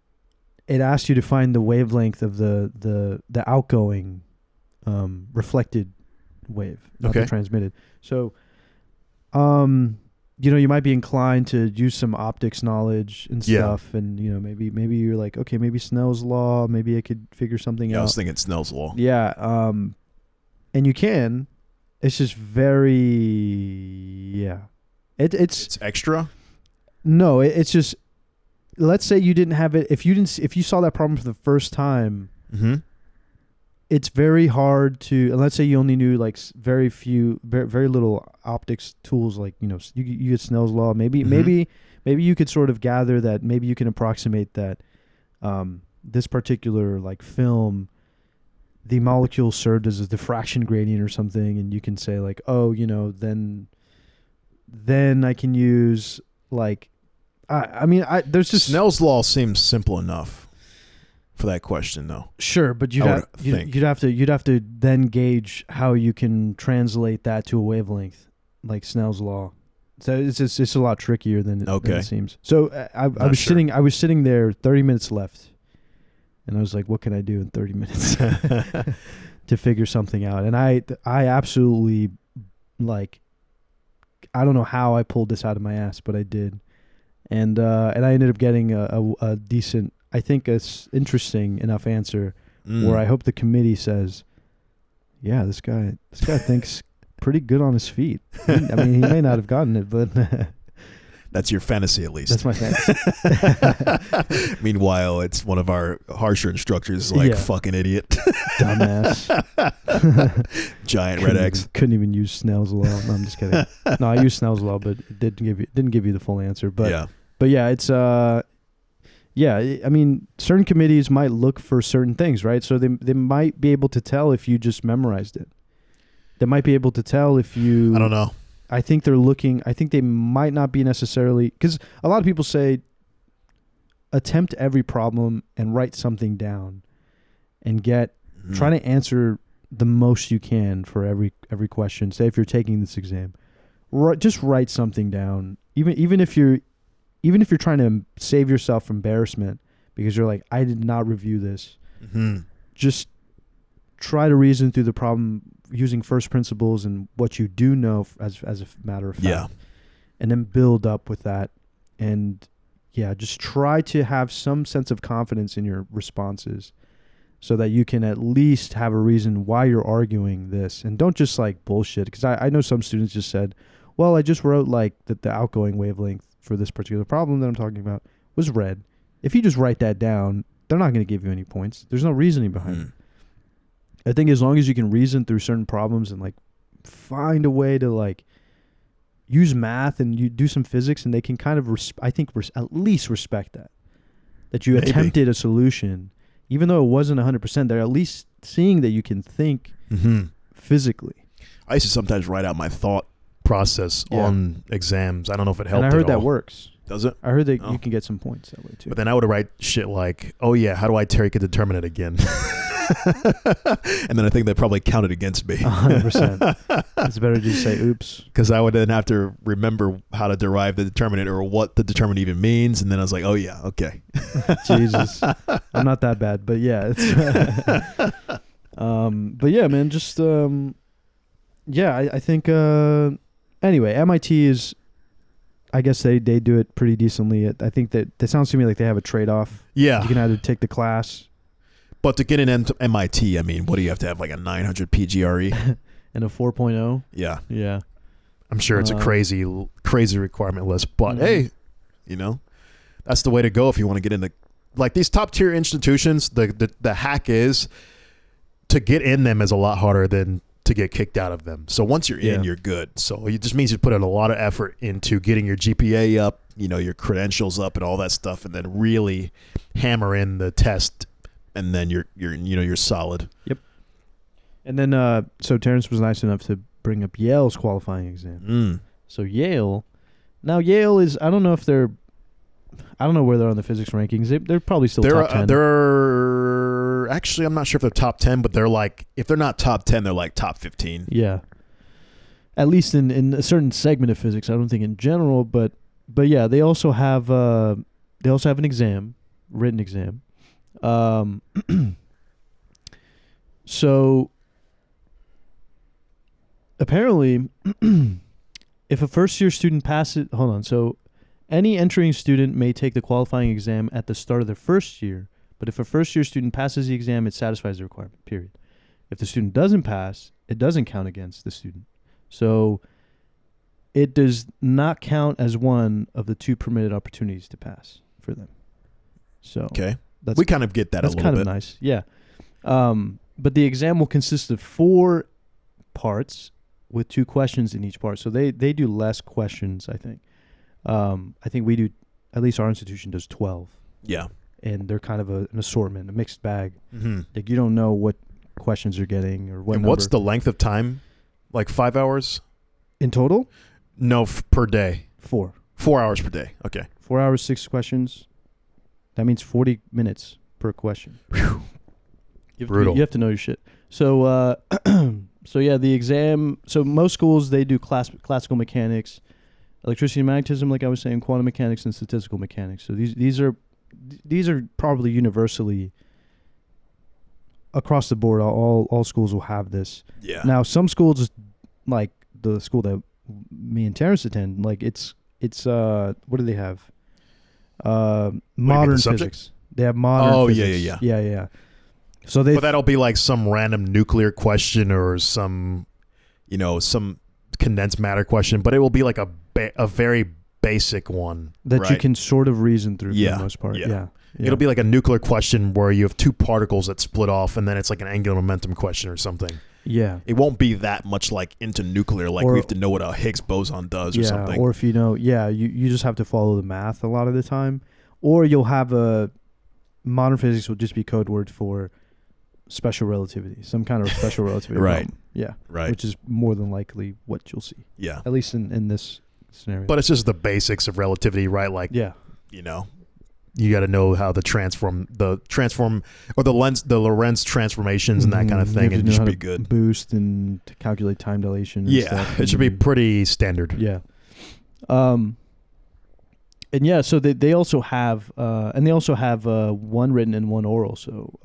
[SPEAKER 1] it asked you to find the wavelength of the outgoing reflected wave, not the transmitted. So you might be inclined to use some optics knowledge and stuff, and maybe you're like, okay, maybe Snell's law, maybe I could figure something out.
[SPEAKER 2] I was thinking Snell's law.
[SPEAKER 1] Yeah. And you can. It's just very, It's
[SPEAKER 2] extra?
[SPEAKER 1] No, it's just, let's say you didn't have it. If you saw that problem for the first time, it's very hard to, and let's say you only knew like very little optics tools, like, you get Snell's law. Maybe you could sort of gather that, maybe you can approximate that this particular like film, the molecule served as a diffraction gradient or something, and you can say like, then I can use like, there's just
[SPEAKER 2] Snell's law seems simple enough for that question, though.
[SPEAKER 1] Sure, but you'd have to then gauge how you can translate that to a wavelength, like Snell's law. So it's a lot trickier than it seems. So I was sitting there, 30 minutes left. And I was like, what can I do in 30 minutes to figure something out? And I absolutely, like, I don't know how I pulled this out of my ass, but I did. And I ended up getting a decent, I think it's interesting enough answer where I hope the committee says, yeah, this guy thinks pretty good on his feet. He may not have gotten it, but...
[SPEAKER 2] That's your fantasy, at least.
[SPEAKER 1] That's my fantasy.
[SPEAKER 2] Meanwhile, it's one of our harsher instructors, like, fucking idiot.
[SPEAKER 1] Dumbass.
[SPEAKER 2] Giant red X.
[SPEAKER 1] Couldn't even use Snell's law. No, I'm just kidding. No, I used Snell's law, but it didn't give you the full answer. But it's certain committees might look for certain things, right? So they might be able to tell if you just memorized it. They might be able to tell if you...
[SPEAKER 2] I don't know.
[SPEAKER 1] I think they might not be necessarily, because a lot of people say attempt every problem and write something down and try to answer the most you can for every question. Say if you're taking this exam, just write something down. Even if you're trying to save yourself from embarrassment because you're like, I did not review this. Just try to reason through the problem using first principles and what you do know as a matter of fact, and then build up with that. And just try to have some sense of confidence in your responses so that you can at least have a reason why you're arguing this, and don't just like bullshit. Because I know some students just said, well, I just wrote like that the outgoing wavelength for this particular problem that I'm talking about was red. If you just write that down, they're not going to give you any points. There's no reasoning behind it. I think as long as you can reason through certain problems and like find a way to like use math and you do some physics, and they can kind of at least respect that you
[SPEAKER 2] Maybe.
[SPEAKER 1] attempted a solution, even though it wasn't 100%. They're at least seeing that you can think physically.
[SPEAKER 2] I used to sometimes write out my thought process on exams. I don't know if it helped.
[SPEAKER 1] And I heard
[SPEAKER 2] at all.
[SPEAKER 1] that works.
[SPEAKER 2] Does it?
[SPEAKER 1] I heard that you can get some points that way too.
[SPEAKER 2] But then I would write shit like, "Oh yeah, how do I take a determinant again?" And then I think that probably counted against me.
[SPEAKER 1] 100%. It's better to just say "oops,"
[SPEAKER 2] because I would then have to remember how to derive the determinant or what the determinant even means, and then I was like, "Oh yeah, okay."
[SPEAKER 1] Jesus, I'm not that bad, but yeah, it's. But yeah, man, just yeah, I think. Anyway, MIT is. I guess they do it pretty decently. I think that sounds to me like they have a trade-off.
[SPEAKER 2] Yeah.
[SPEAKER 1] You can either take the class.
[SPEAKER 2] But to get into MIT, I mean, what do you have to have, like a 900 PGRE?
[SPEAKER 1] And a 4.0?
[SPEAKER 2] Yeah.
[SPEAKER 1] Yeah.
[SPEAKER 2] I'm sure it's a crazy requirement list. But hey, you know, that's the way to go if you want to get into, like, these top-tier institutions. The hack is to get in them is a lot harder than to get kicked out of them. So once you're in, you're good. So it just means you put in a lot of effort into getting your GPA up, you know, your credentials up and all that stuff, and then really hammer in the test, and then you're solid.
[SPEAKER 1] Yep. And then so Terence was nice enough to bring up Yale's qualifying exam. So Yale is, I don't know where they're on the physics rankings. They're probably still top 10.
[SPEAKER 2] Actually, I'm not sure if they're top 10, but they're like, if they're not top 10, they're like top 15.
[SPEAKER 1] Yeah. At least in a certain segment of physics. I don't think in general, but yeah, they also have an exam, written exam. So apparently, if a first-year student passes, so any entering student may take the qualifying exam at the start of their first year, but if a first-year student passes the exam, it satisfies the requirement, period. If the student doesn't pass, it doesn't count against the student. So it does not count as one of the 2 permitted opportunities to pass for them. So
[SPEAKER 2] okay, we kind of get that a little bit.
[SPEAKER 1] That's kind of nice, yeah. But the exam will consist of 4 parts with 2 questions in each part. So they do less questions, I think. I think we do, at least our institution does 12.
[SPEAKER 2] Yeah.
[SPEAKER 1] And they're kind of an assortment, a mixed bag. Like you don't know what questions you're getting or what. And
[SPEAKER 2] what's the length of time? Like 5 hours?
[SPEAKER 1] In total?
[SPEAKER 2] No, per day.
[SPEAKER 1] 4.
[SPEAKER 2] 4 hours per day. Okay.
[SPEAKER 1] 4 hours, 6 questions. That means 40 minutes per question.
[SPEAKER 2] Whew. Brutal.
[SPEAKER 1] You have to know your shit. So, so yeah, the exam. So most schools, they do classical mechanics, electricity and magnetism, like I was saying, quantum mechanics, and statistical mechanics. So these are probably universally across the board. All schools will have this.
[SPEAKER 2] Yeah.
[SPEAKER 1] Now some schools, like the school that me and Terence attend, like it's what do they have? Modern physics. They have modern physics. Yeah. So
[SPEAKER 2] but that'll be like some random nuclear question or some condensed matter question, but it will be like a very basic one
[SPEAKER 1] that you can sort of reason through for the most part. Yeah.
[SPEAKER 2] It'll be like a nuclear question where you have 2 particles that split off, and then it's like an angular momentum question or something.
[SPEAKER 1] Yeah.
[SPEAKER 2] It won't be that much like into nuclear, like we have to know what a Higgs boson does or something.
[SPEAKER 1] Or if you know, you just have to follow the math a lot of the time. Or you'll have modern physics will just be code word for special relativity, some kind of special relativity.
[SPEAKER 2] Right.
[SPEAKER 1] Problem. Yeah.
[SPEAKER 2] Right.
[SPEAKER 1] Which is more than likely what you'll see.
[SPEAKER 2] Yeah.
[SPEAKER 1] At least in this scenario.
[SPEAKER 2] But it's just the basics of relativity, right? Like, you got to know how the transform or the Lorentz transformations and that kind of thing, and you should be good.
[SPEAKER 1] Boost and to calculate time dilation. And stuff,
[SPEAKER 2] it should be pretty standard.
[SPEAKER 1] Yeah. And yeah, so they also have one written and one oral. So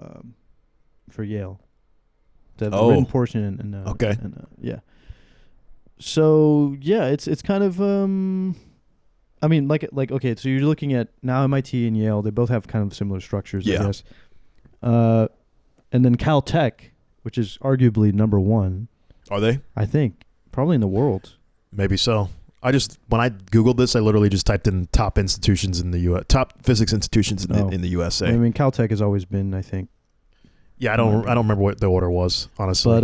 [SPEAKER 1] for Yale, the written portion and
[SPEAKER 2] okay.
[SPEAKER 1] Yeah. So yeah, it's kind of I mean, like okay, so you're looking at now MIT and Yale. They both have kind of similar structures, I guess. And then Caltech, which is arguably number 1.
[SPEAKER 2] Are they?
[SPEAKER 1] I think probably in the world.
[SPEAKER 2] Maybe so. When I Googled this, I literally just typed in top institutions in the U.S., top physics institutions in the USA.
[SPEAKER 1] I mean, Caltech has always been, I think.
[SPEAKER 2] Yeah, I don't remember what the order was, honestly.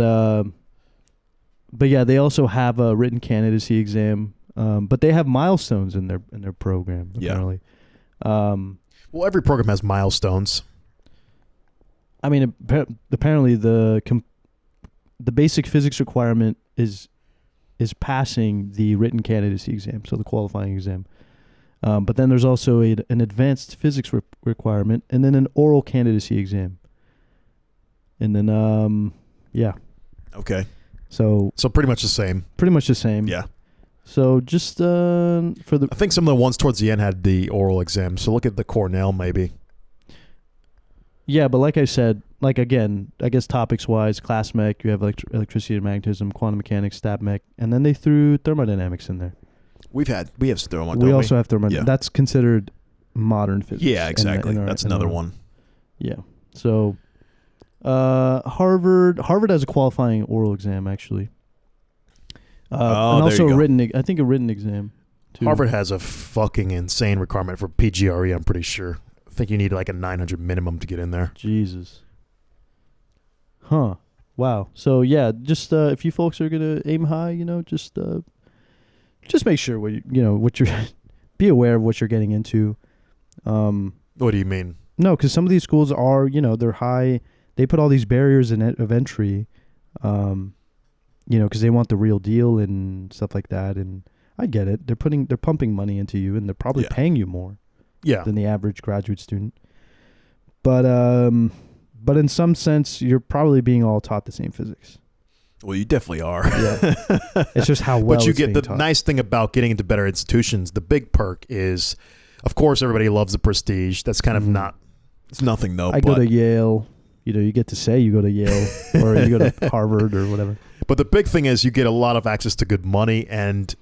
[SPEAKER 1] But yeah, they also have a written candidacy exam. But they have milestones in their program, apparently.
[SPEAKER 2] Yeah. Well, every program has milestones.
[SPEAKER 1] I mean, apparently the basic physics requirement is passing the written candidacy exam, so the qualifying exam. But then there's also an advanced physics requirement, and then an oral candidacy exam. And then, yeah.
[SPEAKER 2] Okay.
[SPEAKER 1] So
[SPEAKER 2] pretty much the same.
[SPEAKER 1] Pretty much the same.
[SPEAKER 2] Yeah.
[SPEAKER 1] So just for the...
[SPEAKER 2] I think some of the ones towards the end had the oral exam, so look at the Cornell maybe.
[SPEAKER 1] Yeah, but like I said, like again, I guess topics-wise, class mech, you have electricity and magnetism, quantum mechanics, stat mech, and then they threw thermodynamics in there.
[SPEAKER 2] We have thermodynamics.
[SPEAKER 1] We also have thermodynamics.
[SPEAKER 2] Yeah.
[SPEAKER 1] That's considered modern physics.
[SPEAKER 2] Yeah, exactly. That's another one.
[SPEAKER 1] Yeah. So Harvard has a qualifying oral exam, actually. And also a written exam, too.
[SPEAKER 2] Harvard has a fucking insane requirement for PGRE, I'm pretty sure. I think you need like a 900 minimum to get in there.
[SPEAKER 1] Jesus. Huh. Wow. So yeah, just if you folks are gonna aim high, just make sure what you're be aware of what you're getting into.
[SPEAKER 2] What do you mean?
[SPEAKER 1] No, because some of these schools are they're high. They put all these barriers of entry, because they want the real deal and stuff like that. And I get it. They're pumping money into you, and they're probably paying you more.
[SPEAKER 2] Yeah.
[SPEAKER 1] Than the average graduate student. But in some sense, you're probably being all taught the same physics.
[SPEAKER 2] Well, you definitely are.
[SPEAKER 1] Yeah. It's just how well.
[SPEAKER 2] But you
[SPEAKER 1] it's
[SPEAKER 2] get
[SPEAKER 1] being
[SPEAKER 2] the
[SPEAKER 1] taught.
[SPEAKER 2] nice thing about getting into better institutions. The big perk is, of course, everybody loves the prestige. That's kind of not. It's nothing though.
[SPEAKER 1] I go to Yale. You get to say you go to Yale or you go to Harvard or whatever.
[SPEAKER 2] But the big thing is you get a lot of access to good money and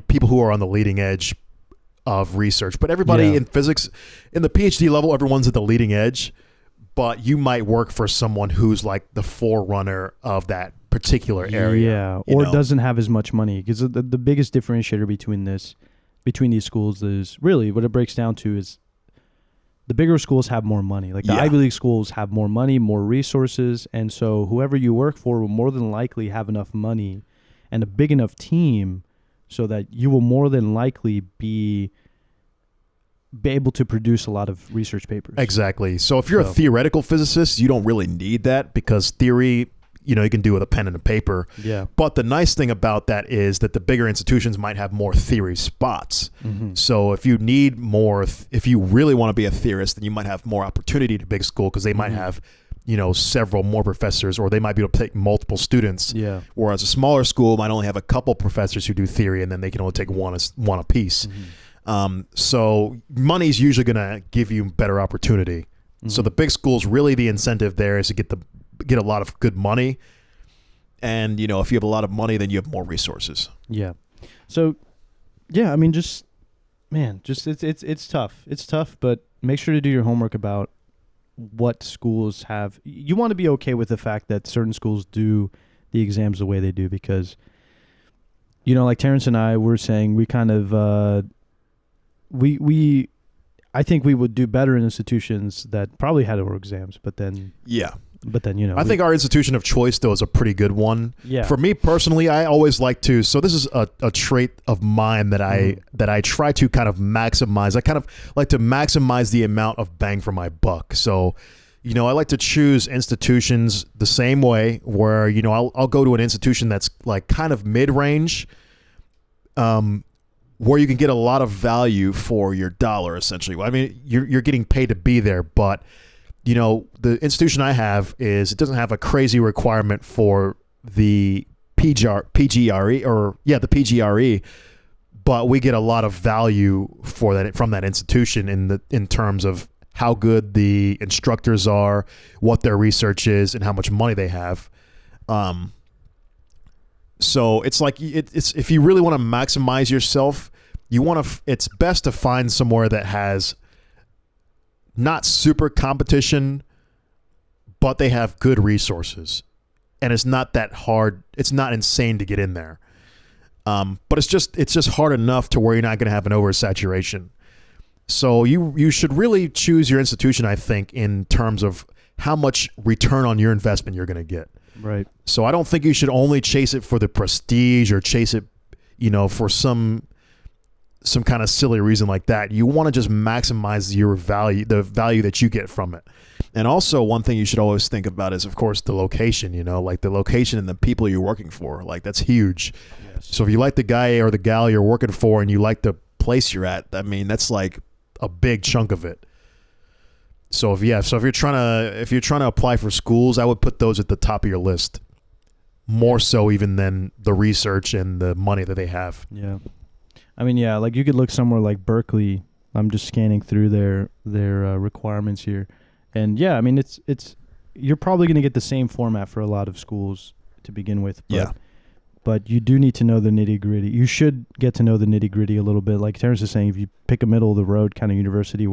[SPEAKER 2] people who are on the leading edge of research. But everybody in physics, in the PhD level, everyone's at the leading edge. But you might work for someone who's like the forerunner of that particular area.
[SPEAKER 1] Yeah, or doesn't have as much money. Because the biggest differentiator between these schools is really what it breaks down to is the bigger schools have more money. Like the Ivy League schools have more money, more resources. And so whoever you work for will more than likely have enough money and a big enough team so that you will more than likely be able to produce a lot of research papers.
[SPEAKER 2] Exactly. So if you're a theoretical physicist, you don't really need that because theory, you can do with a pen and a paper.
[SPEAKER 1] Yeah.
[SPEAKER 2] But the nice thing about that is that the bigger institutions might have more theory spots. Mm-hmm. So if you need more, if you really want to be a theorist, then you might have more opportunity to big school because they might have, several more professors, or they might be able to take multiple students.
[SPEAKER 1] Yeah.
[SPEAKER 2] Whereas a smaller school might only have a couple professors who do theory, and then they can only take one a piece. Mm-hmm. So money's usually going to give you better opportunity. Mm-hmm. So the big schools, really the incentive there is to get a lot of good money. And, if you have a lot of money, then you have more resources.
[SPEAKER 1] Yeah. So, yeah, I mean, it's tough. It's tough, but make sure to do your homework about what schools have. You want to be okay with the fact that certain schools do the exams the way they do because, like Terence and I were saying, we kind of, I think we would do better in institutions that probably had oral exams, but then...
[SPEAKER 2] Yeah.
[SPEAKER 1] But then,
[SPEAKER 2] I think our institution of choice, though, is a pretty good one.
[SPEAKER 1] Yeah.
[SPEAKER 2] For me personally, I always like to. So this is a trait of mine that I try to kind of maximize. I kind of like to maximize the amount of bang for my buck. So, I like to choose institutions the same way where, I'll go to an institution that's like kind of mid-range, where you can get a lot of value for your dollar, essentially. I mean, you're getting paid to be there, but the institution I have it doesn't have a crazy requirement for the PGRE or the PGRE, but we get a lot of value for that from that institution in terms of how good the instructors are, what their research is, and how much money they have. So it's like it's if you really want to maximize yourself, it's best to find somewhere that has not super competition, but they have good resources, and it's not that hard. It's not insane to get in there, but it's just hard enough to where you're not going to have an oversaturation. So you should really choose your institution, I think, in terms of how much return on your investment you're going to get.
[SPEAKER 1] Right.
[SPEAKER 2] So I don't think you should only chase it for the prestige or chase it, for some kind of silly reason like that. You want to just maximize your value, the value that you get from it. And also one thing you should always think about is, of course, the location, like the location and the people you're working for. Like, that's huge. Yes. So if you like the guy or the gal you're working for and you like the place you're at, I mean, that's like a big chunk of it. So if you're trying to apply for schools, I would put those at the top of your list, more so even than the research and the money that they have.
[SPEAKER 1] Yeah. I mean, yeah, like you could look somewhere like Berkeley. I'm just scanning through their requirements here. And yeah, I mean, it's you're probably going to get the same format for a lot of schools to begin with. But, but you do need to know the nitty gritty. You should get to know the nitty gritty a little bit. Like Terence is saying, if you pick a middle of the road kind of university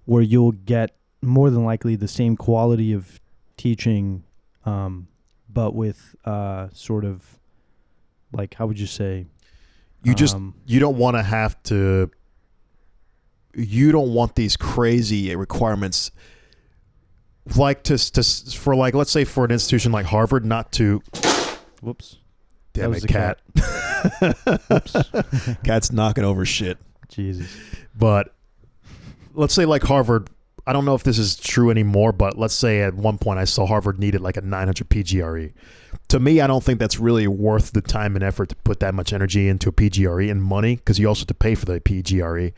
[SPEAKER 1] where you'll get more than likely the same quality of teaching, but with sort of like, how would you say?
[SPEAKER 2] You don't want to have to. You don't want these crazy requirements, like for like, let's say for an institution like Harvard, not to.
[SPEAKER 1] Whoops.
[SPEAKER 2] Damn it, cat.
[SPEAKER 1] Whoops.
[SPEAKER 2] Cat's knocking over shit.
[SPEAKER 1] Jesus.
[SPEAKER 2] But let's say like Harvard. I don't know if this is true anymore, but let's say at one point I saw Harvard needed like a 900 PGRE. To me, I don't think that's really worth the time and effort to put that much energy into a PGRE and money, because you also have to pay for the PGRE.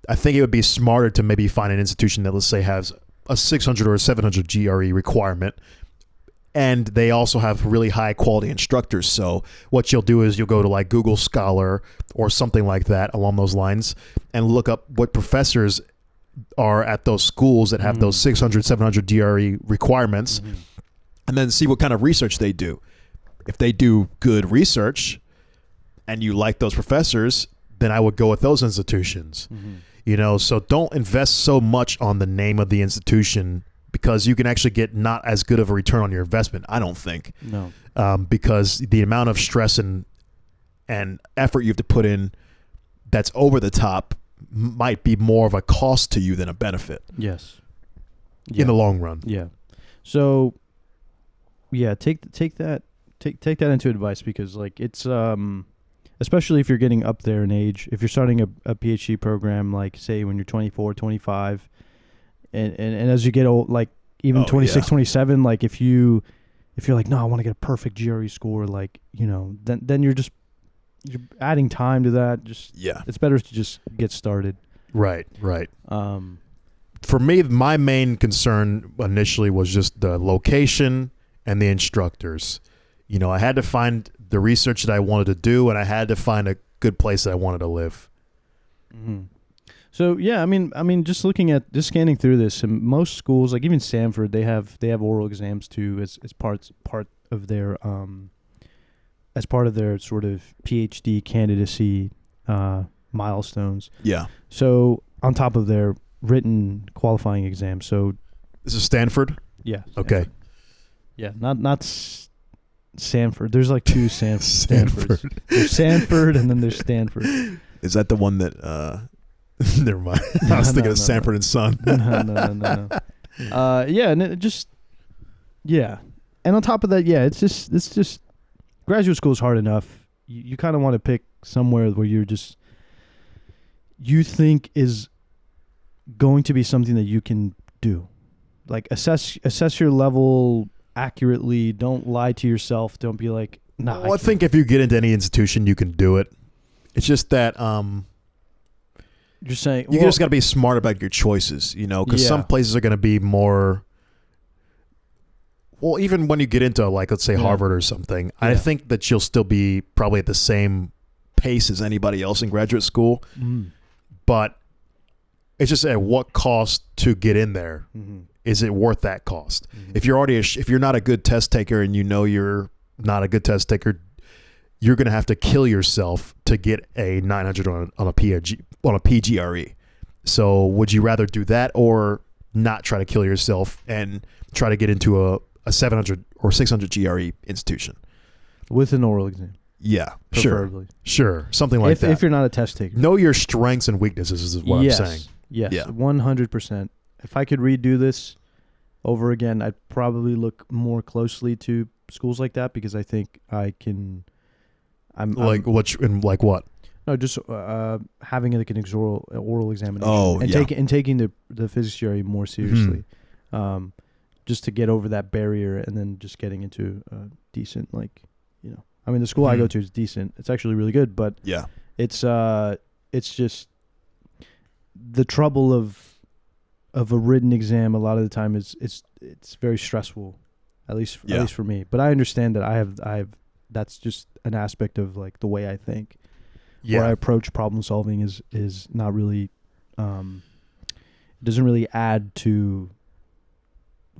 [SPEAKER 2] I think it would be smarter to maybe find an institution that, let's say, has a 600 or a 700 GRE requirement, and they also have really high quality instructors. So what you'll do is you'll go to like Google Scholar or something like that along those lines and look up what professors are at those schools that have those 600, 700 GRE requirements, and then see what kind of research they do. If they do good research and you like those professors, then I would go with those institutions. So don't invest so much on the name of the institution, because you can actually get not as good of a return on your investment, I don't think.
[SPEAKER 1] No.
[SPEAKER 2] Because the amount of stress and effort you have to put in that's over the top might be more of a cost to you than a benefit.
[SPEAKER 1] Yes.
[SPEAKER 2] In the long run.
[SPEAKER 1] Yeah. So yeah, take that into advice, because like it's especially if you're getting up there in age, if you're starting a PhD program, like say when you're 24, 25, and as you get old, like even 26, 27, like if you're like, no, I want to get a perfect GRE score, like, then you're adding time to that. It's better to just get started.
[SPEAKER 2] Right. For me, my main concern initially was just the location and the instructors. I had to find the research that I wanted to do, and I had to find a good place that I wanted to live.
[SPEAKER 1] So yeah, I mean, just scanning through this, and most schools, like even Stanford, they have oral exams too as part of their as part of their sort of PhD candidacy milestones. Yeah. So on top of their written qualifying exam. So
[SPEAKER 2] this is Stanford?
[SPEAKER 1] Yeah.
[SPEAKER 2] Okay.
[SPEAKER 1] Stanford. Yeah, not Sanford. There's like two Stanfords. There's Sanford and then there's Stanford.
[SPEAKER 2] Is that the one that never mind. I was thinking of Sanford and Son.
[SPEAKER 1] No. Yeah, and it just And on top of that, it's just graduate school is hard enough. You kind of want to pick somewhere where you think is going to be something that you can do. Like assess your level accurately. Don't lie to yourself. Don't be like, nah.
[SPEAKER 2] Well, I think if you get into any institution, you can do it. It's just that
[SPEAKER 1] you're saying
[SPEAKER 2] you just got to be smart about your choices, because some places are going to be more. Well, even when you get into like, let's say Harvard or something, I think that you'll still be probably at the same pace as anybody else in graduate school. But it's just at what cost to get in there. Is it worth that cost? If you're if you're not a good test taker and you're not a good test taker, you're going to have to kill yourself to get a 900 on a PGRE. So would you rather do that or not try to kill yourself and try to get into a 700 or 600 GRE institution?
[SPEAKER 1] With an oral exam.
[SPEAKER 2] Yeah,
[SPEAKER 1] preferably.
[SPEAKER 2] Sure. Something like that.
[SPEAKER 1] If you're not a test taker.
[SPEAKER 2] Know your strengths and weaknesses is what I'm saying.
[SPEAKER 1] Yes, 100%. If I could redo this, over again, I'd probably look more closely to schools like that because I think I can.
[SPEAKER 2] Like what?
[SPEAKER 1] No, just having like an oral examination.
[SPEAKER 2] Oh,
[SPEAKER 1] and
[SPEAKER 2] yeah.
[SPEAKER 1] taking the physics theory more seriously, just to get over that barrier, and then just getting into a decent, like, I mean, the school I go to is decent. It's actually really good, but
[SPEAKER 2] Yeah.
[SPEAKER 1] it's just the trouble of a written exam. A lot of the time it's very stressful, at least for me. But I understand that I have that's just an aspect of like the way I think.
[SPEAKER 2] Yeah.
[SPEAKER 1] Where I approach problem solving is not really, it doesn't really add to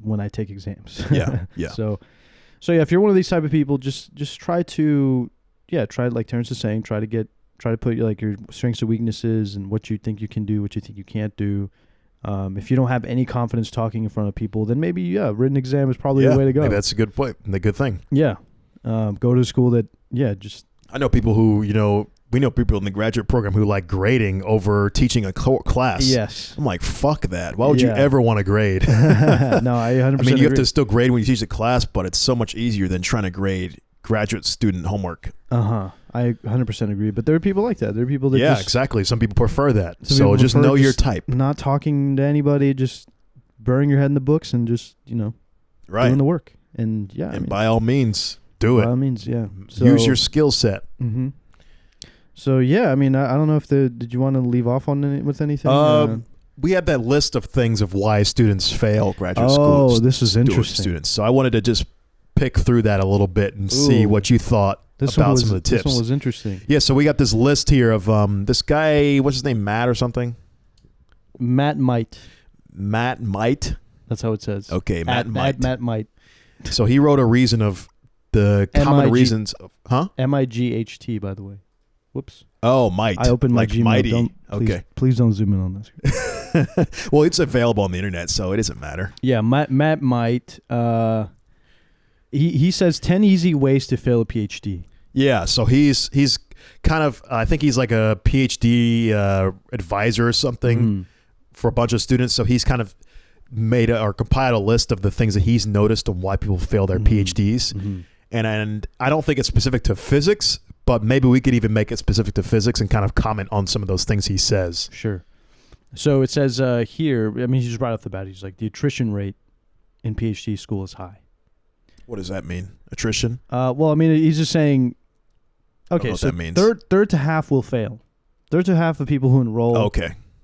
[SPEAKER 1] when I take exams.
[SPEAKER 2] Yeah. Yeah.
[SPEAKER 1] So yeah, if you're one of these type of people, just try to, try, like Terence is saying, try to put like your strengths and weaknesses and what you think you can do, what you think you can't do. If you don't have any confidence talking in front of people, then maybe written exam is probably the way to go.
[SPEAKER 2] Maybe that's a good point. A good thing.
[SPEAKER 1] Yeah. Go to a school that just.
[SPEAKER 2] I know people who we know people in the graduate program who like grading over teaching a class.
[SPEAKER 1] Yes.
[SPEAKER 2] I'm like, fuck that. Why would you ever want to grade?
[SPEAKER 1] No, I 100%
[SPEAKER 2] I mean, you
[SPEAKER 1] agree.
[SPEAKER 2] have to still grade when you teach a class, but it's so much easier than trying to grade graduate student homework.
[SPEAKER 1] I 100% agree. But there are people like that. There are people that
[SPEAKER 2] exactly. Some people prefer that.
[SPEAKER 1] Some
[SPEAKER 2] So
[SPEAKER 1] people
[SPEAKER 2] just
[SPEAKER 1] prefer
[SPEAKER 2] know your type.
[SPEAKER 1] Not talking to anybody, just burying your head in the books and just,
[SPEAKER 2] Right.
[SPEAKER 1] doing the work. And
[SPEAKER 2] by all means, do it.
[SPEAKER 1] By all means, yeah. So,
[SPEAKER 2] use your skill set.
[SPEAKER 1] Mm-hmm. So I mean, I don't know if did you want to leave off on with anything?
[SPEAKER 2] We had that list of things of why students fail graduate school.
[SPEAKER 1] Oh, this is interesting.
[SPEAKER 2] Students. So I wanted to just pick through that a little bit and see what you thought about some of the tips.
[SPEAKER 1] This one was interesting.
[SPEAKER 2] Yeah, so we got this list here of this guy, what's his name, Matt or something?
[SPEAKER 1] Matt Might.
[SPEAKER 2] Matt Might?
[SPEAKER 1] That's how it says.
[SPEAKER 2] Okay, Matt Might.
[SPEAKER 1] Matt Might.
[SPEAKER 2] So he wrote a reason of the common reasons of,
[SPEAKER 1] MIGHT, by the way. Whoops.
[SPEAKER 2] Oh, Might.
[SPEAKER 1] I opened my
[SPEAKER 2] like
[SPEAKER 1] Gmail.
[SPEAKER 2] Mighty.
[SPEAKER 1] Please don't zoom in on this.
[SPEAKER 2] Well, it's available on the internet, so it doesn't matter.
[SPEAKER 1] Yeah, Matt Might. He says 10 easy ways to fail a PhD.
[SPEAKER 2] Yeah, so he's kind of, I think he's like a PhD advisor or something for a bunch of students. So he's kind of made or compiled a list of the things that he's noticed on why people fail their PhDs.
[SPEAKER 1] Mm-hmm.
[SPEAKER 2] And I don't think it's specific to physics, but maybe we could even make it specific to physics and kind of comment on some of those things he says.
[SPEAKER 1] Sure. So it says here, I mean, he's just right off the bat, he's like, the attrition rate in PhD school is high.
[SPEAKER 2] What does that mean? Attrition?
[SPEAKER 1] Well, I mean, he's just saying, okay, so
[SPEAKER 2] that means.
[SPEAKER 1] third to half will fail. Third to half of people who enroll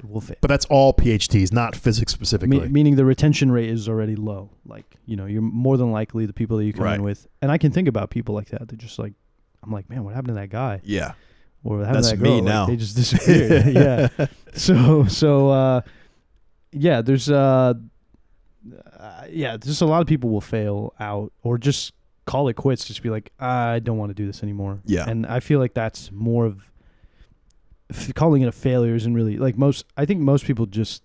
[SPEAKER 1] will fail.
[SPEAKER 2] But that's all PhDs, not physics specifically.
[SPEAKER 1] Meaning the retention rate is already low. Like, you're more than likely the people that you come in with. And I can think about people like that. They're just like, I'm like, man, what happened to that guy?
[SPEAKER 2] Yeah.
[SPEAKER 1] Or what happened
[SPEAKER 2] That's
[SPEAKER 1] to that girl?
[SPEAKER 2] me now.
[SPEAKER 1] Like, they just disappeared. Yeah. So there's just a lot of people will fail out or just call it quits. Just be like, I don't want to do this anymore.
[SPEAKER 2] Yeah.
[SPEAKER 1] And I feel like that's more of calling it a failure isn't really like I think most people just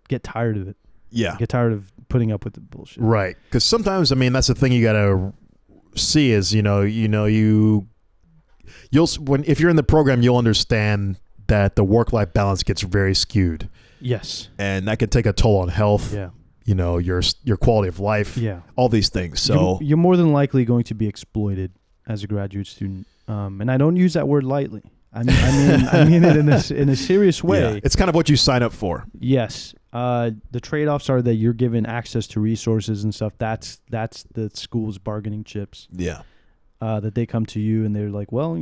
[SPEAKER 1] get tired of it.
[SPEAKER 2] Yeah.
[SPEAKER 1] Get tired of putting up with the bullshit.
[SPEAKER 2] Right. Because sometimes, I mean, that's the thing you got to see is, if you're in the program, you'll understand that the work-life balance gets very skewed.
[SPEAKER 1] Yes.
[SPEAKER 2] And that could take a toll on health.
[SPEAKER 1] Yeah.
[SPEAKER 2] Your quality of life.
[SPEAKER 1] Yeah.
[SPEAKER 2] All these things. So
[SPEAKER 1] you're more than likely going to be exploited as a graduate student. And I don't use that word lightly. I mean it in a serious way.
[SPEAKER 2] Yeah, it's kind of what you sign up for.
[SPEAKER 1] Yes. The trade-offs are that you're given access to resources and stuff. That's the school's bargaining chips.
[SPEAKER 2] Yeah.
[SPEAKER 1] That they come to you and they're like, well,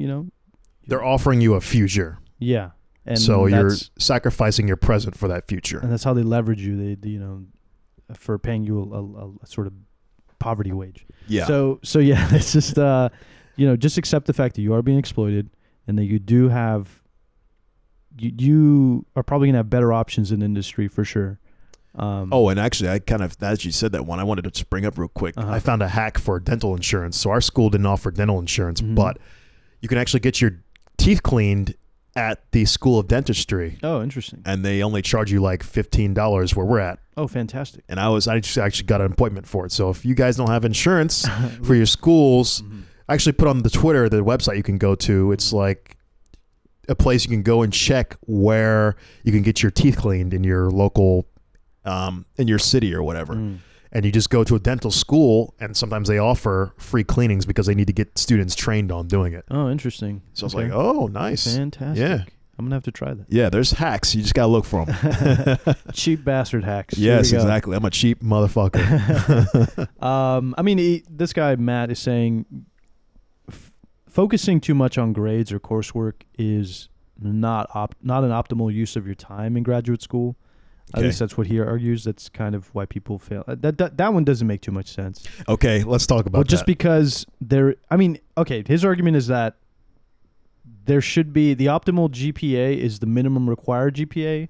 [SPEAKER 2] they're offering you a future.
[SPEAKER 1] Yeah. And
[SPEAKER 2] so you're sacrificing your present for that future.
[SPEAKER 1] And that's how they leverage you. They for paying you a sort of poverty wage.
[SPEAKER 2] Yeah.
[SPEAKER 1] So yeah, it's just just accept the fact that you are being exploited and that you do have you are probably gonna have better options in industry for sure.
[SPEAKER 2] And actually, I kind of, as you said that one, I wanted to just bring up real quick. I found a hack for dental insurance. So our school didn't offer dental insurance, but you can actually get your teeth cleaned at the School of Dentistry.
[SPEAKER 1] Oh, interesting.
[SPEAKER 2] And they only charge you like $15 where we're at.
[SPEAKER 1] Oh, fantastic.
[SPEAKER 2] And I just actually got an appointment for it. So if you guys don't have insurance for your schools, I actually put on the Twitter, the website you can go to. It's like a place you can go and check where you can get your teeth cleaned in your local, in your city or whatever. and you just go to a dental school, and sometimes they offer free cleanings because they need to get students trained on doing it.
[SPEAKER 1] Oh, interesting.
[SPEAKER 2] So I was like, oh, nice.
[SPEAKER 1] Fantastic.
[SPEAKER 2] Yeah.
[SPEAKER 1] I'm going to have to try that.
[SPEAKER 2] Yeah, there's hacks. You just got to look for them.
[SPEAKER 1] Cheap bastard hacks.
[SPEAKER 2] Yes, exactly. I'm a cheap motherfucker.
[SPEAKER 1] I mean, this guy, Matt, is saying focusing too much on grades or coursework is not an optimal use of your time in graduate school. At least that's what he argues. That's kind of why people fail. That one doesn't make too much sense.
[SPEAKER 2] Okay, let's talk about that.
[SPEAKER 1] Just because his argument is that there should be the optimal GPA is the minimum required GPA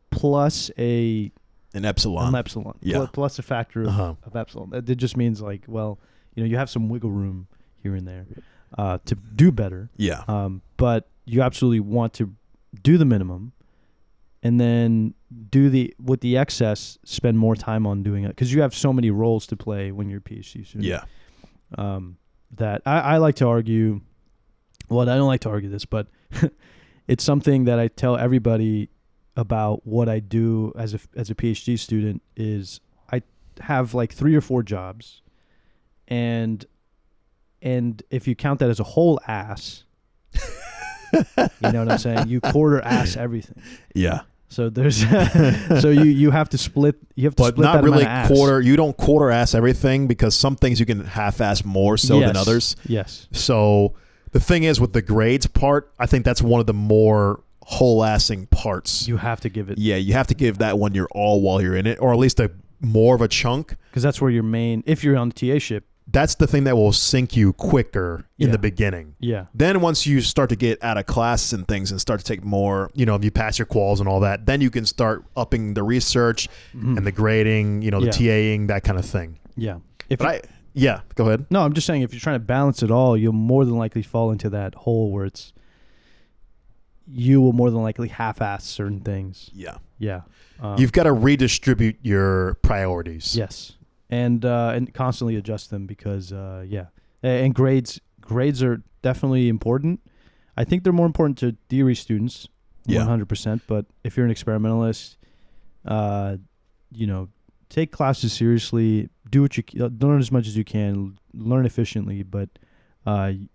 [SPEAKER 1] plus an epsilon.
[SPEAKER 2] Yeah.
[SPEAKER 1] Plus a factor of epsilon. It just means like, well, you have some wiggle room here and there to do better.
[SPEAKER 2] Yeah.
[SPEAKER 1] But you absolutely want to do the minimum and then with the excess, spend more time on doing it because you have so many roles to play when you're a PhD student.
[SPEAKER 2] Yeah.
[SPEAKER 1] That I like to argue. Well, I don't like to argue this, but it's something that I tell everybody about what I do as a PhD student is I have like 3 or 4 jobs, and if you count that as a whole ass, you know what I'm saying? You quarter ass everything.
[SPEAKER 2] Yeah.
[SPEAKER 1] So there's so you have to split. You have to split
[SPEAKER 2] not
[SPEAKER 1] that
[SPEAKER 2] really
[SPEAKER 1] amount of ass.
[SPEAKER 2] quarter. You don't quarter ass everything because some things you can half ass more so than others.
[SPEAKER 1] Yes.
[SPEAKER 2] So the thing is with the grades part, I think that's one of the more whole-assing parts.
[SPEAKER 1] You have to give it.
[SPEAKER 2] Yeah, you have to give that one your all while you're in it, or at least more of a chunk.
[SPEAKER 1] Because that's where your main, if you're on the TA ship.
[SPEAKER 2] That's the thing that will sink you quicker in the beginning.
[SPEAKER 1] Yeah.
[SPEAKER 2] Then once you start to get out of classes and things and start to take more, if you pass your quals and all that, then you can start upping the research and the grading, the TAing, that kind of thing.
[SPEAKER 1] Yeah.
[SPEAKER 2] Yeah, go ahead.
[SPEAKER 1] No, I'm just saying if you're trying to balance it all, you'll more than likely fall into that hole where you will more than likely half-ass certain things.
[SPEAKER 2] Yeah.
[SPEAKER 1] Yeah.
[SPEAKER 2] You've got to redistribute your priorities.
[SPEAKER 1] Yes. And constantly adjust them because, And grades are definitely important. I think they're more important to theory students, 100%. But if you're an experimentalist, take classes seriously. Do what learn as much as you can. Learn efficiently, but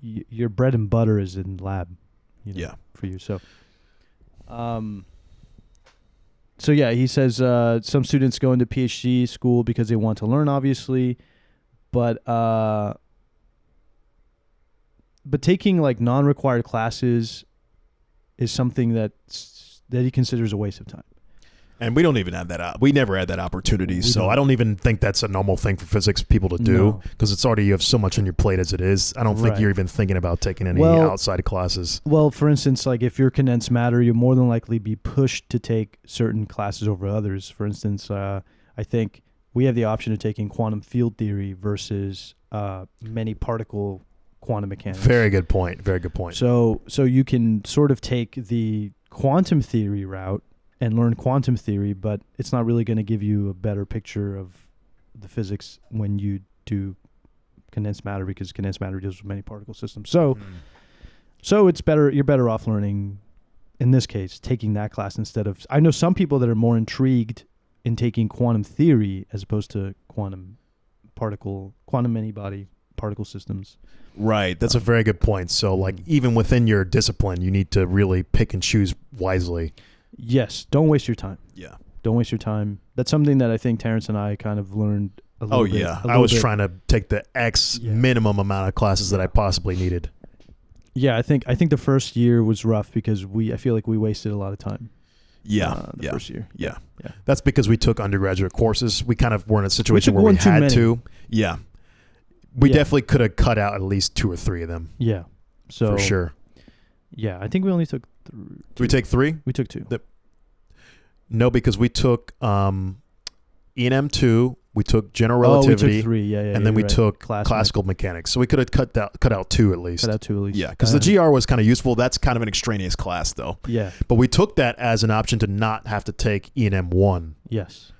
[SPEAKER 1] your bread and butter is in lab. For you. So, he says some students go into PhD school because they want to learn, obviously, but taking like non-required classes is something that he considers a waste of time.
[SPEAKER 2] And we don't even have that. We never had that opportunity. So I don't even think that's a normal thing for physics people to do because it's already, you have so much on your plate as it is. I don't think you're even thinking about taking any outside classes.
[SPEAKER 1] Well, for instance, like if you're condensed matter, you'll more than likely be pushed to take certain classes over others. For instance, I think we have the option of taking quantum field theory versus many particle quantum mechanics.
[SPEAKER 2] Very good point. Very good point.
[SPEAKER 1] So you can sort of take the quantum theory route and learn quantum theory, but it's not really going to give you a better picture of the physics when you do condensed matter because condensed matter deals with many particle systems. So it's better. You're better off learning, in this case, taking that class instead of. I know some people that are more intrigued in taking quantum theory as opposed to quantum many-body particle systems.
[SPEAKER 2] Right. That's a very good point. So, like, even within your discipline, you need to really pick and choose wisely.
[SPEAKER 1] Yes. Don't waste your time.
[SPEAKER 2] Yeah.
[SPEAKER 1] Don't waste your time. That's something that I think Terence and I kind of learned a little bit.
[SPEAKER 2] Oh, yeah. I was trying to take the minimum amount of classes that I possibly needed.
[SPEAKER 1] Yeah, I think the first year was rough because I feel like we wasted a lot of time.
[SPEAKER 2] Yeah.
[SPEAKER 1] The first year.
[SPEAKER 2] Yeah. That's because we took undergraduate courses. We kind of were in a situation where we had to. Yeah. We definitely could have cut out at least 2 or 3 of them.
[SPEAKER 1] Yeah. So
[SPEAKER 2] for sure.
[SPEAKER 1] Yeah, I think we only took 2.
[SPEAKER 2] Did we take 3?
[SPEAKER 1] We took 2.
[SPEAKER 2] No, because we took E&M 2, we took general relativity,
[SPEAKER 1] we took 3.
[SPEAKER 2] and then we took classical mechanics. So we could have cut out 2 at least.
[SPEAKER 1] Cut out 2 at least.
[SPEAKER 2] Yeah, because the GR was kind of useful. That's kind of an extraneous class, though.
[SPEAKER 1] Yeah.
[SPEAKER 2] But we took that as an option to not have to take E&M 1.
[SPEAKER 1] Yes.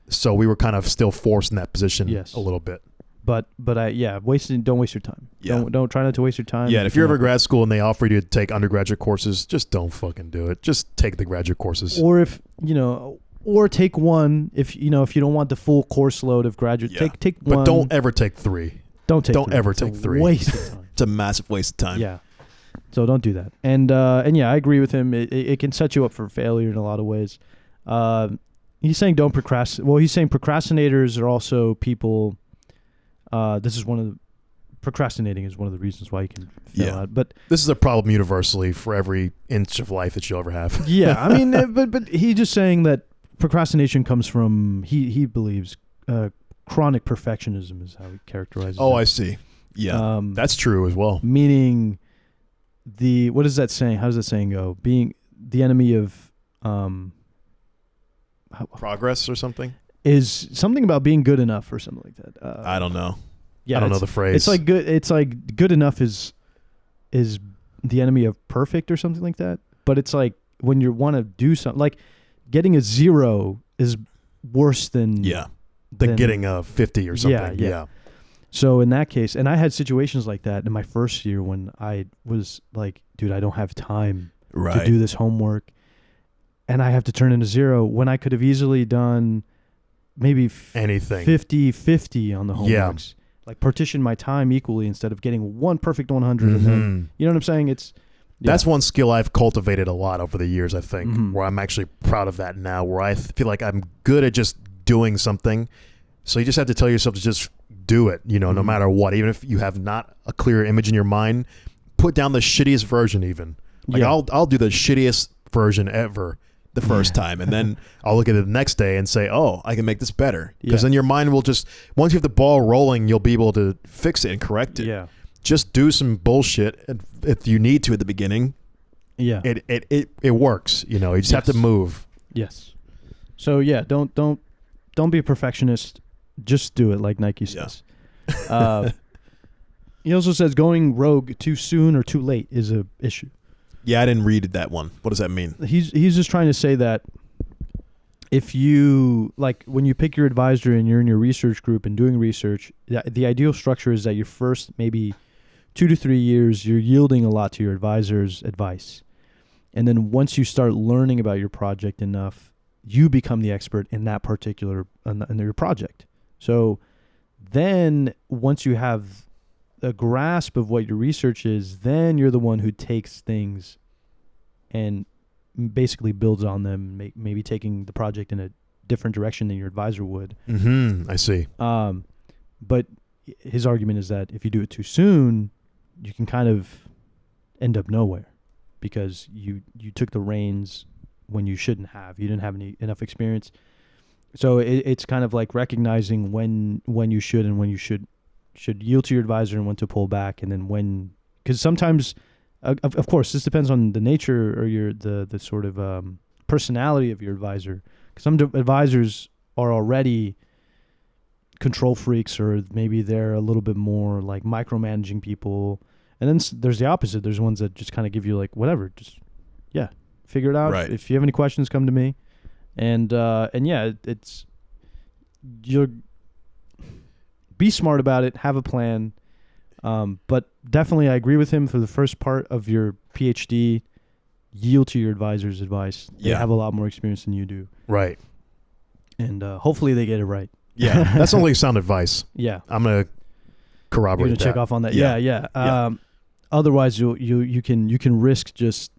[SPEAKER 2] So we were kind of still forced in that position a little bit.
[SPEAKER 1] But don't waste your time. Yeah. Don't try not to waste your time.
[SPEAKER 2] Yeah, if you're ever grad school and they offer you to take undergraduate courses, just don't fucking do it. Just take the graduate courses.
[SPEAKER 1] Or if, or take one if you don't want the full course load of graduate. Take one.
[SPEAKER 2] But don't ever take 3.
[SPEAKER 1] Don't
[SPEAKER 2] ever take 3.
[SPEAKER 1] Waste of time.
[SPEAKER 2] It's a massive waste of time.
[SPEAKER 1] Yeah. So don't do that. And yeah, I agree with him. It can set you up for failure in a lot of ways. He's saying don't procrastinate. Well, he's saying procrastinators are also people. Procrastinating is one of the reasons why you can fail out. But
[SPEAKER 2] this is a problem universally for every inch of life that you'll ever have.
[SPEAKER 1] Yeah, I mean, but he's just saying that procrastination comes from he believes chronic perfectionism is how he characterizes it.
[SPEAKER 2] I see. Yeah, that's true as well.
[SPEAKER 1] Meaning what is that saying? How does that saying go? Being the enemy of
[SPEAKER 2] progress or something
[SPEAKER 1] is something about being good enough or something like that.
[SPEAKER 2] I don't know.
[SPEAKER 1] Yeah,
[SPEAKER 2] I don't know the phrase.
[SPEAKER 1] It's like good enough is the enemy of perfect or something like that. But it's like when you want to do something, like getting a 0 is worse than
[SPEAKER 2] getting a 50 or something. Yeah.
[SPEAKER 1] So in that case, and I had situations like that in my first year when I was like, dude, I don't have time to do this homework, and I have to turn in a 0 when I could have easily done maybe
[SPEAKER 2] anything
[SPEAKER 1] 50-50 on the homeworks. Yeah. Like partition my time equally instead of getting one perfect 100. And then, you know what I'm saying?
[SPEAKER 2] That's one skill I've cultivated a lot over the years, I think, where I'm actually proud of that now, where I feel like I'm good at just doing something. So you just have to tell yourself to just do it, no matter what. Even if you have not a clear image in your mind, put down the shittiest version even. Like I'll do the shittiest version ever the first time, and then I'll look at it the next day and say, I can make this better. Because then your mind will just, once you have the ball rolling, you'll be able to fix it and correct it.
[SPEAKER 1] Yeah.
[SPEAKER 2] Just do some bullshit if you need to at the beginning.
[SPEAKER 1] Yeah.
[SPEAKER 2] It works, you just have to move.
[SPEAKER 1] Yes. So yeah, don't be a perfectionist. Just do it, like Nike says. He also says going rogue too soon or too late is a issue.
[SPEAKER 2] Yeah, I didn't read that one. What does that mean?
[SPEAKER 1] He's just trying to say that if you, like, when you pick your advisor and you're in your research group and doing research, the ideal structure is that your first maybe 2 to 3 years, you're yielding a lot to your advisor's advice. And then once you start learning about your project enough, you become the expert in that particular, in your project. So then once you have a grasp of what your research is, then you're the one who takes things and basically builds on them, maybe taking the project in a different direction than your advisor would.
[SPEAKER 2] I see.
[SPEAKER 1] But his argument is that if you do it too soon, you can kind of end up nowhere because you took the reins when you shouldn't have. You didn't have enough experience. So it's kind of like recognizing when you should and when you should yield to your advisor and when to pull back, and then because sometimes, of course, this depends on the nature or the sort of personality of your advisor. Because some advisors are already control freaks, or maybe they're a little bit more like micromanaging people, and then there's the opposite. There's ones that just kind of give you like whatever, just figure it out.
[SPEAKER 2] Right.
[SPEAKER 1] If you have any questions, come to me, and it's you're. Be smart about it. Have a plan. But definitely, I agree with him for the first part of your PhD. Yield to your advisor's advice. They have a lot more experience than you do.
[SPEAKER 2] Right.
[SPEAKER 1] And hopefully they get it right.
[SPEAKER 2] Yeah, that's only sound advice.
[SPEAKER 1] Yeah.
[SPEAKER 2] I'm gonna corroborate
[SPEAKER 1] You're gonna check off on that. Yeah. Otherwise, you can risk just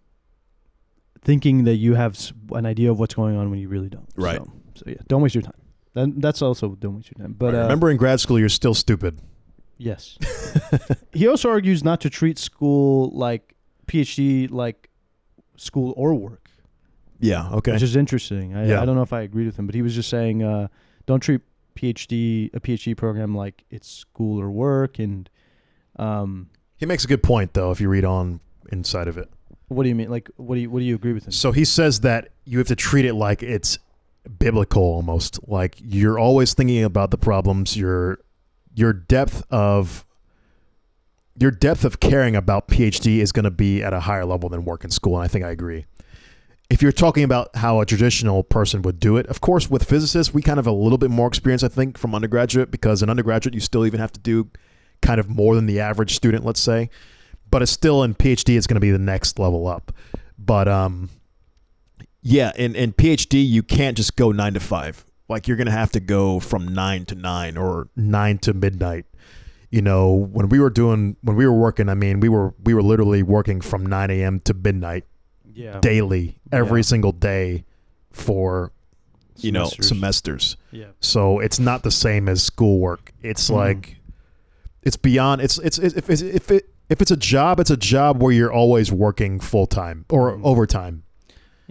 [SPEAKER 1] thinking that you have an idea of what's going on when you really don't.
[SPEAKER 2] Right.
[SPEAKER 1] So yeah, don't waste your time. That's also don't waste your time. But
[SPEAKER 2] remember, in grad school, you're still stupid.
[SPEAKER 1] Yes. He also argues not to treat school like PhD like school or work.
[SPEAKER 2] Yeah. Okay.
[SPEAKER 1] Which is interesting. I don't know if I agreed with him, but he was just saying don't treat a PhD program like it's school or work. And
[SPEAKER 2] he makes a good point, though, if you read on inside of it.
[SPEAKER 1] What do you mean? Like, what do you agree with him?
[SPEAKER 2] So he says that you have to treat it like it's biblical, almost like you're always thinking about the problems. Your depth of caring about PhD is going to be at a higher level than work in school, and I think I agree. If you're talking about how a traditional person would do it, of course, with physicists, we kind of have a little bit more experience, I think, from undergraduate, because in undergraduate, you still even have to do kind of more than the average student, let's say. But it's still in PhD, it's going to be the next level up. But Yeah, in PhD, you can't just go 9 to 5. Like, you're going to have to go from 9 to 9 or 9 to midnight. You know, when we were working, I mean, we were literally working from 9 a.m. to midnight daily, every single day for, semesters.
[SPEAKER 1] Yeah.
[SPEAKER 2] So it's not the same as schoolwork. It's like, it's beyond, if it's a job, it's a job where you're always working full time or overtime.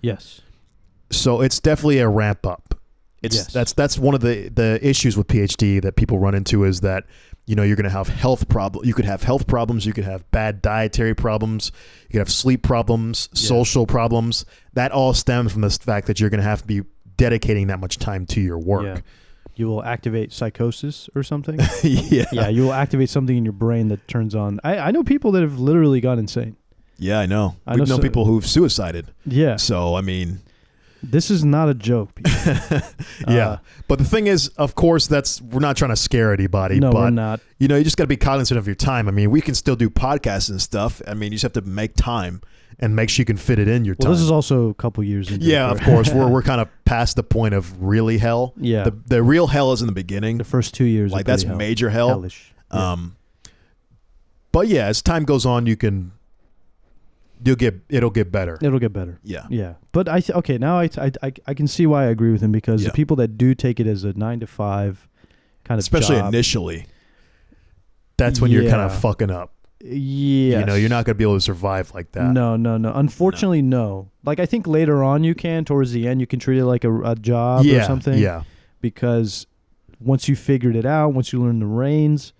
[SPEAKER 1] Yes.
[SPEAKER 2] So it's definitely a ramp up. That's one of the issues with PhD that people run into is that, you're going to have health problems. You could have health problems. You could have bad dietary problems. You could have sleep problems, social problems. That all stems from the fact that you're going to have to be dedicating that much time to your work.
[SPEAKER 1] Yeah. You will activate psychosis or something.
[SPEAKER 2] Yeah.
[SPEAKER 1] Yeah. You will activate something in your brain that turns on. I know people that have literally gone insane.
[SPEAKER 2] Yeah, I know. We've known people who've suicided.
[SPEAKER 1] Yeah.
[SPEAKER 2] So, I mean,
[SPEAKER 1] this is not a joke, people.
[SPEAKER 2] Yeah. But the thing is, of course, we're not trying to scare anybody.
[SPEAKER 1] No,
[SPEAKER 2] but,
[SPEAKER 1] we're not.
[SPEAKER 2] You just got to be cognizant of your time. I mean, we can still do podcasts and stuff. I mean, you just have to make time and make sure you can fit it in your time.
[SPEAKER 1] Well, this is also a couple years into
[SPEAKER 2] Yeah, of course. We're kind of past the point of really hell.
[SPEAKER 1] Yeah.
[SPEAKER 2] The real hell is in the beginning.
[SPEAKER 1] The first 2 years.
[SPEAKER 2] Like, that's major hell.
[SPEAKER 1] Hellish. Yeah.
[SPEAKER 2] But yeah, as time goes on, it'll get better.
[SPEAKER 1] It'll get better.
[SPEAKER 2] Yeah.
[SPEAKER 1] Yeah. But now I can see why I agree with him, because the people that do take it as a 9 to 5 kind of
[SPEAKER 2] especially
[SPEAKER 1] job,
[SPEAKER 2] initially, that's when you're kind of fucking up.
[SPEAKER 1] Yeah.
[SPEAKER 2] You're not going to be able to survive like that.
[SPEAKER 1] No. Unfortunately, no. Like, I think later on you can, towards the end, you can treat it like a job or something. Yeah. Because once you figured it out, once you learn the reins,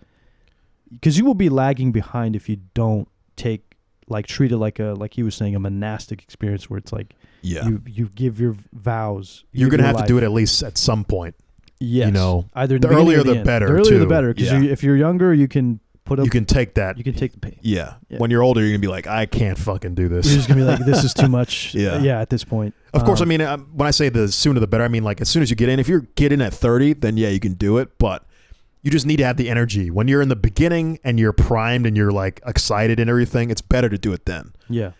[SPEAKER 1] because you will be lagging behind if you don't treat it like he was saying, a monastic experience where it's like you give your vows.
[SPEAKER 2] You're going to have to do it at least at some point.
[SPEAKER 1] Yes.
[SPEAKER 2] Either the earlier the better.
[SPEAKER 1] The earlier the better, because if you're younger, you can put up.
[SPEAKER 2] You can take that.
[SPEAKER 1] You can take the pain.
[SPEAKER 2] Yeah. When you're older, you're going to be like, I can't fucking do this.
[SPEAKER 1] You're just going to be like, this is too much.
[SPEAKER 2] Yeah.
[SPEAKER 1] At this point.
[SPEAKER 2] Of course, I mean, when I say the sooner the better, I mean, like, as soon as you get in. If you get in at 30, then you can do it. But you just need to have the energy. When you're in the beginning and you're primed and you're like excited and everything, it's better to do it then.
[SPEAKER 1] Yeah.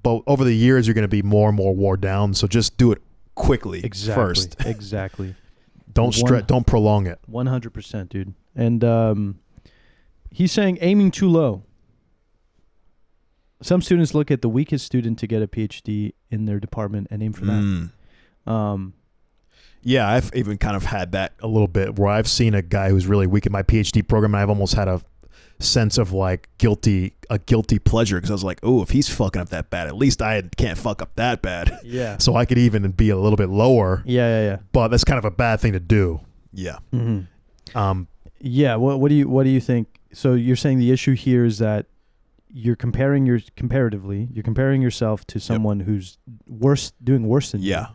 [SPEAKER 2] But over the years, you're going to be more and more wore down. So just do it quickly first.
[SPEAKER 1] Exactly.
[SPEAKER 2] Don't prolong it.
[SPEAKER 1] 100%, dude. And he's saying aiming too low. Some students look at the weakest student to get a PhD in their department and aim for that.
[SPEAKER 2] Yeah, I've even kind of had that a little bit, where I've seen a guy who's really weak in my PhD program, and I've almost had a sense of like guilty pleasure, because I was like, oh, if he's fucking up that bad, at least I can't fuck up that bad.
[SPEAKER 1] Yeah.
[SPEAKER 2] So I could even be a little bit lower.
[SPEAKER 1] Yeah.
[SPEAKER 2] But that's kind of a bad thing to do. Yeah.
[SPEAKER 1] Mm-hmm. Yeah. What do you think? So you're saying the issue here is that you're comparing yourself to someone who's doing worse than you.
[SPEAKER 2] Yeah.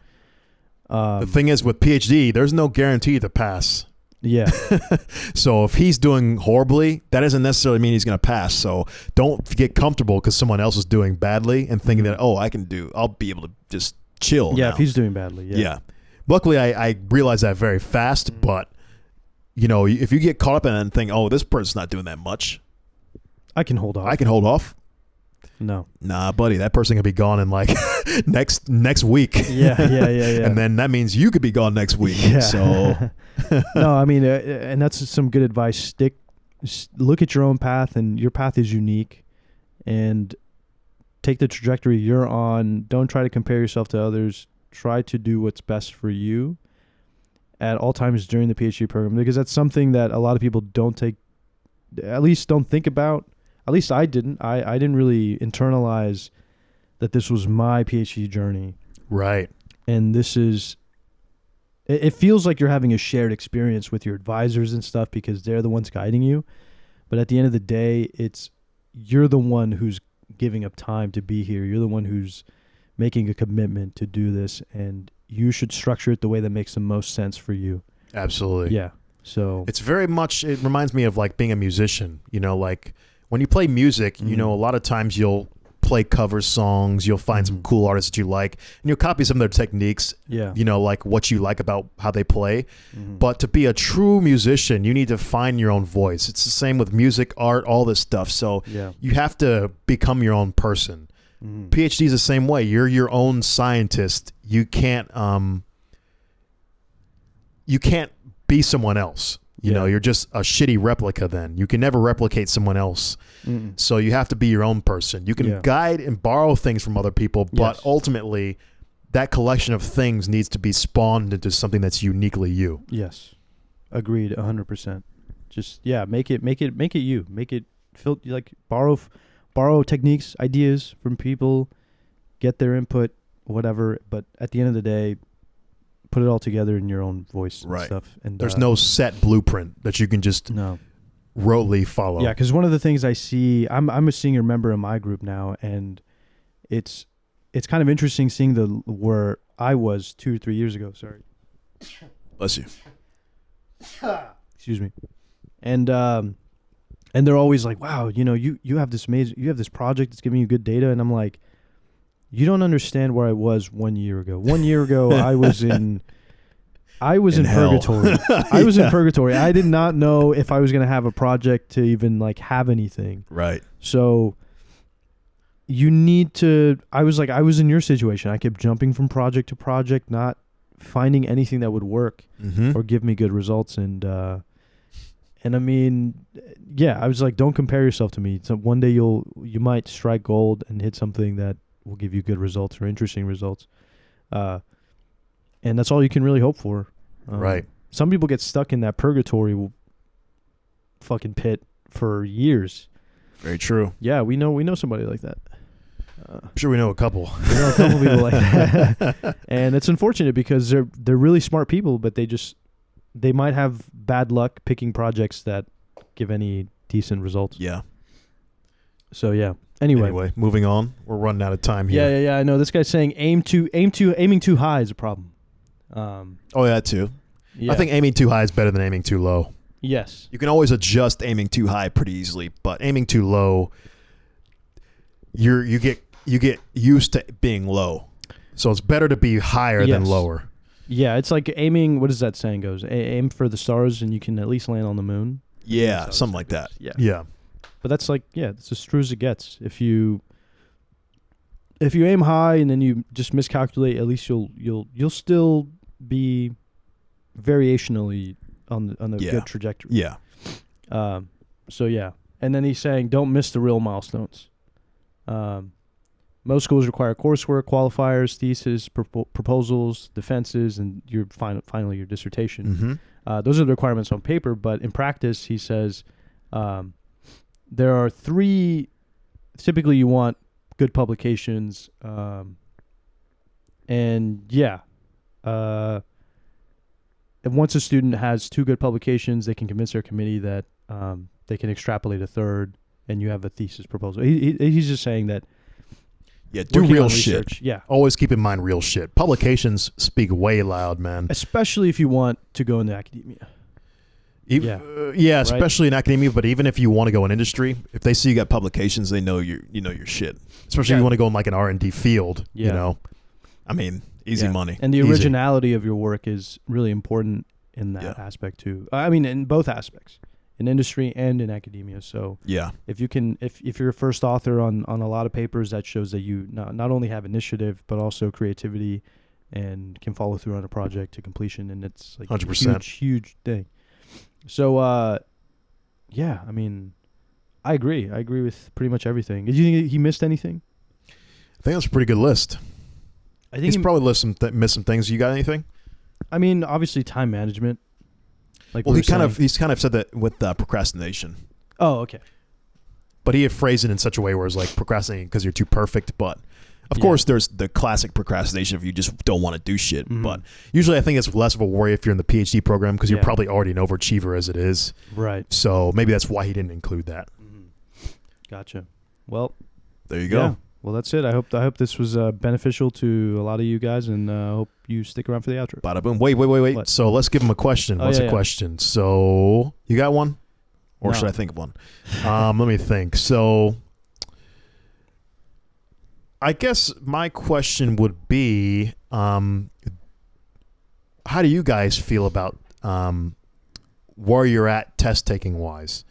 [SPEAKER 2] The thing is, with PhD, there's no guarantee to pass.
[SPEAKER 1] Yeah.
[SPEAKER 2] So if he's doing horribly, that doesn't necessarily mean he's going to pass. So don't get comfortable because someone else is doing badly and thinking that, I'll be able to just chill.
[SPEAKER 1] Yeah,
[SPEAKER 2] now.
[SPEAKER 1] if he's doing badly. Yeah.
[SPEAKER 2] Luckily, I realized that very fast. But, if you get caught up in it and think, oh, this person's not doing that much,
[SPEAKER 1] I can hold off. No.
[SPEAKER 2] Nah, buddy, that person could be gone in like next week.
[SPEAKER 1] Yeah.
[SPEAKER 2] And then that means you could be gone next week. Yeah. So
[SPEAKER 1] no, I mean, and that's some good advice. Look at your own path, and your path is unique, and take the trajectory you're on. Don't try to compare yourself to others. Try to do what's best for you at all times during the PhD program, because that's something that a lot of people don't think about. At least I didn't. I didn't really internalize that this was my PhD journey.
[SPEAKER 2] Right.
[SPEAKER 1] And it feels like you're having a shared experience with your advisors and stuff, because they're the ones guiding you. But at the end of the day, you're the one who's giving up time to be here. You're the one who's making a commitment to do this, and you should structure it the way that makes the most sense for you.
[SPEAKER 2] Absolutely.
[SPEAKER 1] Yeah. So
[SPEAKER 2] it reminds me of like being a musician, like when you play music, a lot of times you'll play cover songs, you'll find some cool artists that you like, and you'll copy some of their techniques, like what you like about how they play. But to be a true musician, you need to find your own voice. It's the same with music, art, all this stuff. So you have to become your own person. PhD is the same way. You're your own scientist. You can't be someone else. You know, you're just a shitty replica then. You can never replicate someone else. So you have to be your own person. You can guide and borrow things from other people, but ultimately that collection of things needs to be spawned into something that's uniquely you.
[SPEAKER 1] Yes. Agreed 100%. Just make it you. Make it like borrow techniques, ideas from people, get their input, whatever, but at the end of the day, put it all together in your own voice and stuff. And
[SPEAKER 2] there's no set blueprint that you can just rotely follow.
[SPEAKER 1] Yeah, because one of the things I see, I'm a senior member in my group now, and it's kind of interesting seeing where I was 2 or 3 years ago. Sorry.
[SPEAKER 2] Bless you.
[SPEAKER 1] Excuse me. And they're always like, wow, you have this project that's giving you good data, and I'm like, you don't understand where I was 1 year ago. 1 year ago, I was in purgatory. I was in purgatory. I did not know if I was going to have a project to even like have anything.
[SPEAKER 2] Right.
[SPEAKER 1] So you need to. I was in your situation. I kept jumping from project to project, not finding anything that would work or give me good results. And I mean, I was like, don't compare yourself to me. So one day you might strike gold and hit something that will give you good results or interesting results. And that's all you can really hope for.
[SPEAKER 2] Right.
[SPEAKER 1] Some people get stuck in that purgatory fucking pit for years.
[SPEAKER 2] Very true.
[SPEAKER 1] Yeah, we know somebody like that.
[SPEAKER 2] I'm sure we know a couple.
[SPEAKER 1] We know a couple people like that. And it's unfortunate because they're really smart people, but they might have bad luck picking projects that give any decent results.
[SPEAKER 2] Yeah.
[SPEAKER 1] So yeah. Anyway,
[SPEAKER 2] moving on. We're running out of time here.
[SPEAKER 1] Yeah. I know this guy's saying aiming too high is a problem.
[SPEAKER 2] That too.
[SPEAKER 1] Yeah.
[SPEAKER 2] I think aiming too high is better than aiming too low.
[SPEAKER 1] Yes.
[SPEAKER 2] You can always adjust aiming too high pretty easily, but aiming too low, you get used to being low. So it's better to be higher than lower.
[SPEAKER 1] Yeah, it's like aiming. What does that saying goes? Aim for the stars, and you can at least land on the moon.
[SPEAKER 2] Yeah, something like that.
[SPEAKER 1] Yeah. But that's like, it's as true as it gets. If you aim high and then you just miscalculate, at least you'll still be variationally on a good trajectory.
[SPEAKER 2] Yeah.
[SPEAKER 1] So yeah, and then he's saying don't miss the real milestones. Most schools require coursework, qualifiers, thesis, proposals, defenses, and your finally your dissertation. Those are the requirements on paper, but in practice, he says. There are 3, typically you want good publications, and once a student has 2 good publications, they can convince their committee that they can extrapolate a 3rd, and you have a thesis proposal. He's just saying that.
[SPEAKER 2] Yeah, do real shit.
[SPEAKER 1] Yeah.
[SPEAKER 2] Always keep in mind real shit. Publications speak way loud, man.
[SPEAKER 1] Especially if you want to go into academia.
[SPEAKER 2] Especially in academia, but even if you want to go in industry, if they see you got publications, they know your shit. Especially if you want to go in like an R&D field, I mean, easy money.
[SPEAKER 1] And the originality of your work is really important in that aspect too. I mean, in both aspects, in industry and in academia. So if you can, if you're a first author on a lot of papers, that shows that you not only have initiative, but also creativity and can follow through on a project to completion. And it's like
[SPEAKER 2] 100%.
[SPEAKER 1] huge thing. So, I mean, I agree. I agree with pretty much everything. Did you think he missed anything?
[SPEAKER 2] I think that's a pretty good list.
[SPEAKER 1] I think
[SPEAKER 2] he's probably missed some things. You got anything?
[SPEAKER 1] I mean, obviously time management. Like,
[SPEAKER 2] he's kind of said that with procrastination.
[SPEAKER 1] Oh, okay.
[SPEAKER 2] But he had phrased it in such a way where it's like procrastinating because you're too perfect, but. Of course, there's the classic procrastination if you just don't want to do shit. But usually I think it's less of a worry if you're in the PhD program because you're probably already an overachiever as it is.
[SPEAKER 1] Right.
[SPEAKER 2] So maybe that's why he didn't include that.
[SPEAKER 1] Gotcha. Well,
[SPEAKER 2] there you go.
[SPEAKER 1] Yeah. Well, that's it. I hope this was beneficial to a lot of you guys, and I hope you stick around for the outro.
[SPEAKER 2] Bada boom. Wait. What? So let's give him a question. What's a question? So you got one? Or should I think of one? Let me think. So... I guess my question would be, how do you guys feel about where you're at test taking wise?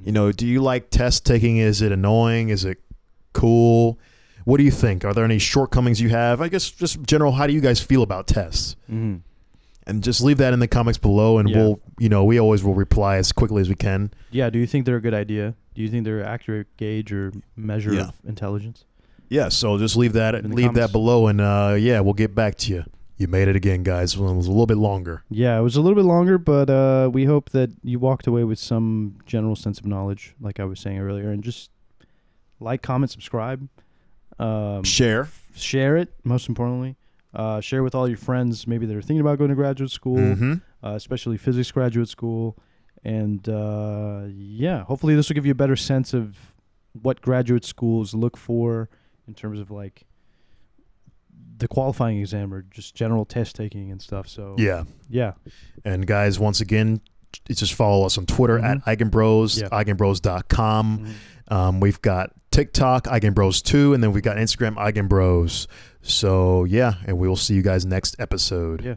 [SPEAKER 2] Do you like test taking? Is it annoying? Is it cool? What do you think? Are there any shortcomings you have? I guess just general, how do you guys feel about tests?
[SPEAKER 1] Mm-hmm.
[SPEAKER 2] And just leave that in the comments below, and
[SPEAKER 1] Yeah.
[SPEAKER 2] we always will reply as quickly as we can.
[SPEAKER 1] Yeah. Do you think they're a good idea? Do you think they're an accurate gauge or measure of intelligence?
[SPEAKER 2] Yeah, so just leave that
[SPEAKER 1] In the
[SPEAKER 2] that
[SPEAKER 1] comments.
[SPEAKER 2] below, and we'll get back to you. You made it again, guys. It was a little bit longer.
[SPEAKER 1] Yeah, it was a little bit longer, but we hope that you walked away with some general sense of knowledge, like I was saying earlier, and just like, comment, subscribe,
[SPEAKER 2] Share.
[SPEAKER 1] share it. Most importantly, share with all your friends, maybe that are thinking about going to graduate school,
[SPEAKER 2] Mm-hmm.
[SPEAKER 1] Especially physics graduate school, and hopefully this will give you a better sense of what graduate schools look for in terms of like the qualifying exam or just general test taking and stuff. So yeah.
[SPEAKER 2] And guys, once again, just follow us on Twitter at Eigenbros, Eigenbros.com.
[SPEAKER 1] Mhm.
[SPEAKER 2] We've got TikTok, Eigenbros2, and then we've got Instagram, Eigenbros. So, and we will see you guys next episode.
[SPEAKER 1] Yeah.